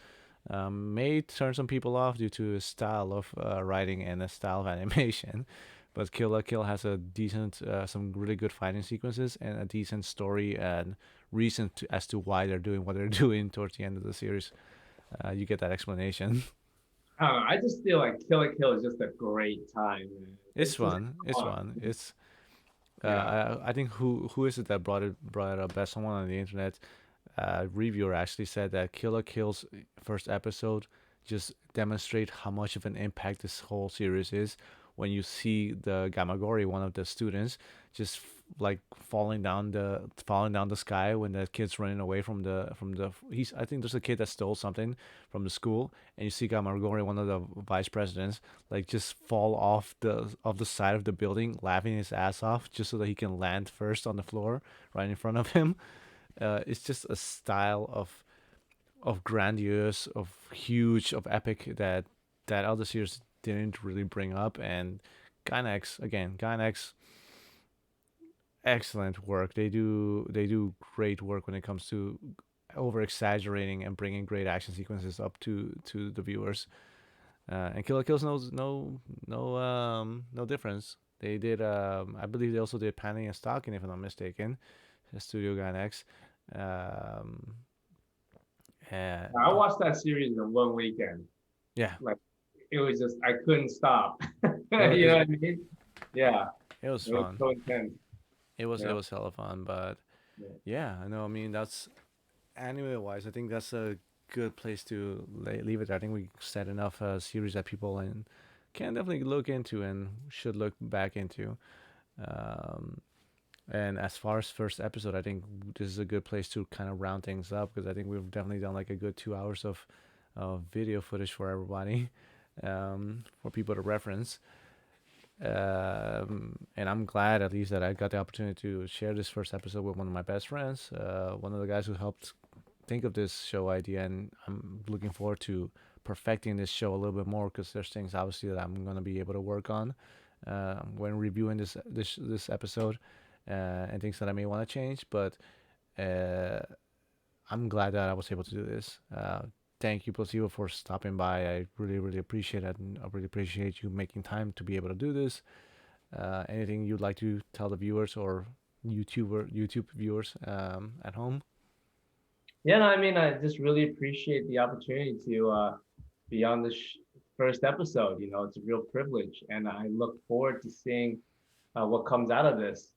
May turn some people off due to a style of writing and a style of animation, but Kill la Kill has a decent, some really good fighting sequences and a decent story and reason as to why they're doing what they're doing towards the end of the series. You get that explanation. I don't know. I just feel like Kill la Kill is just a great time, man. It's It's just fun. It's fun. fun. It's Yeah. I think who is it that brought it up? Best someone on the internet reviewer actually said that Killer Kill's first episode just demonstrate how much of an impact this whole series is when you see the Gamagori, one of the students, just like falling down the sky when the kid's running away from the he's I think there's a kid that stole something from the school and you see Gamagori, one of the vice presidents, like just fall off the side of the building laughing his ass off just so that he can land first on the floor right in front of him. It's just a style of grandiose, of huge, of epic that other series didn't really bring up. And Gainax again, Gainax, excellent work. They do great work when it comes to over exaggerating and bringing great action sequences up to the viewers. And Kill la Kill's no difference. They did I believe they also did Panning and Stalking if I'm not mistaken. Studio Gainax. Um, uh, I watched that series in one weekend. yeah, Like it was just I couldn't stop. it You know was what I mean? Yeah. it was It was fun. so intense. It Yeah. was hella fun. But Yeah. yeah, I know. I mean, that's anime wise. I think that's a good place to leave it. I think we set enough series that people can definitely look into and should look back into. Um, and as far as first episode, I think this is a good place to kind of round things up because I think we've definitely done like a good 2 hours of video footage for everybody, for people to reference. And I'm glad at least that I got the opportunity to share this first episode with one of my best friends, one of the guys who helped think of this show idea, and I'm looking forward to perfecting this show a little bit more because there's things obviously that I'm gonna be able to work on when reviewing this episode, and things that I may want to change. But uh, I'm glad that I was able to do this. Thank you, Placebo, for stopping by. I really appreciate it, and I really appreciate you making time to be able to do this. Anything you'd like to tell the viewers or YouTube viewers at home? Yeah, no, I mean, I just really appreciate the opportunity to be on this first episode. You know, it's a real privilege, and I look forward to seeing what comes out of this.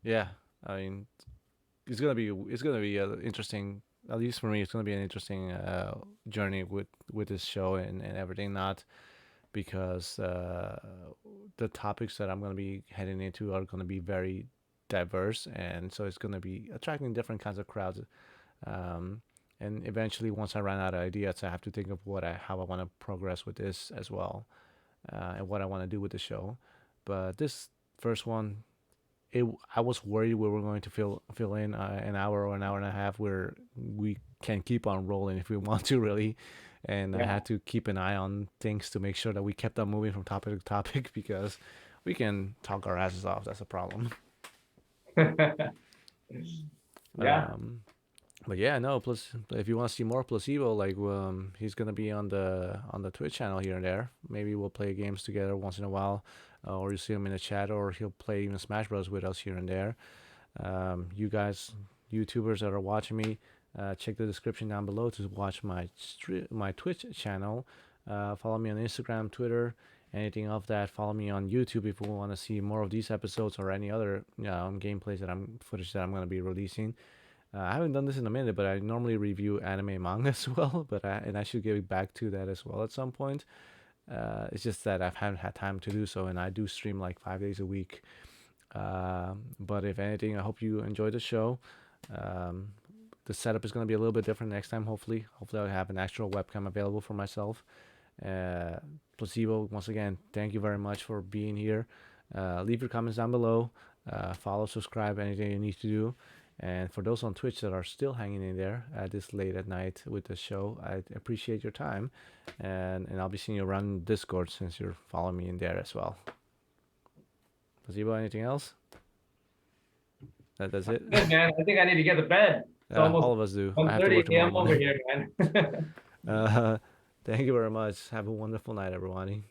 Yeah, I mean, it's gonna be interesting. At least for me, it's gonna be an interesting journey with this show and everything. Not because the topics that I'm gonna be heading into are gonna be very diverse, and so it's gonna be attracting different kinds of crowds. Um, and eventually, once I run out of ideas, I have to think of how I want to progress with this as well, and what I want to do with the show. But this first one, I was worried we were going to fill in an hour or an hour and a half where we can keep on rolling if we want to really, and I Yeah. had to keep an eye on things to make sure that we kept on moving from topic to topic because we can talk our asses off. That's a problem. Yeah. Um, but yeah, no. Plus, if you want to see more Placebo, like he's gonna be on the Twitch channel here and there. Maybe we'll play games together once in a while, or you see him in the chat, or he'll play even Smash Bros with us here and there. You guys, YouTubers that are watching me, check the description down below to watch my Twitch channel. Follow me on Instagram, Twitter, anything of that. Follow me on YouTube if you want to see more of these episodes or any other gameplays footage that I'm gonna be releasing. I haven't done this in a minute, but I normally review anime and manga as well. And I should get back to that as well at some point. It's just that I haven't had time to do so, and I do stream like 5 days a week. But if anything, I hope you enjoy the show. Um, the setup is going to be a little bit different next time. Hopefully I'll have an actual webcam available for myself. Uh, Placebo, once again, thank you very much for being here. Leave your comments down below. Follow, subscribe, anything you need to do. And for those on Twitch that are still hanging in there this late at night with the show, I appreciate your time. And I'll be seeing you around Discord since you're following me in there as well. Placebo, anything else? That's it. Good, man. I think I need to get to bed. It's Yeah, almost all of us do. I have to 1:30 work tomorrow a.m. over morning. here, man. Uh, Thank you very much. Have a wonderful night, everyone.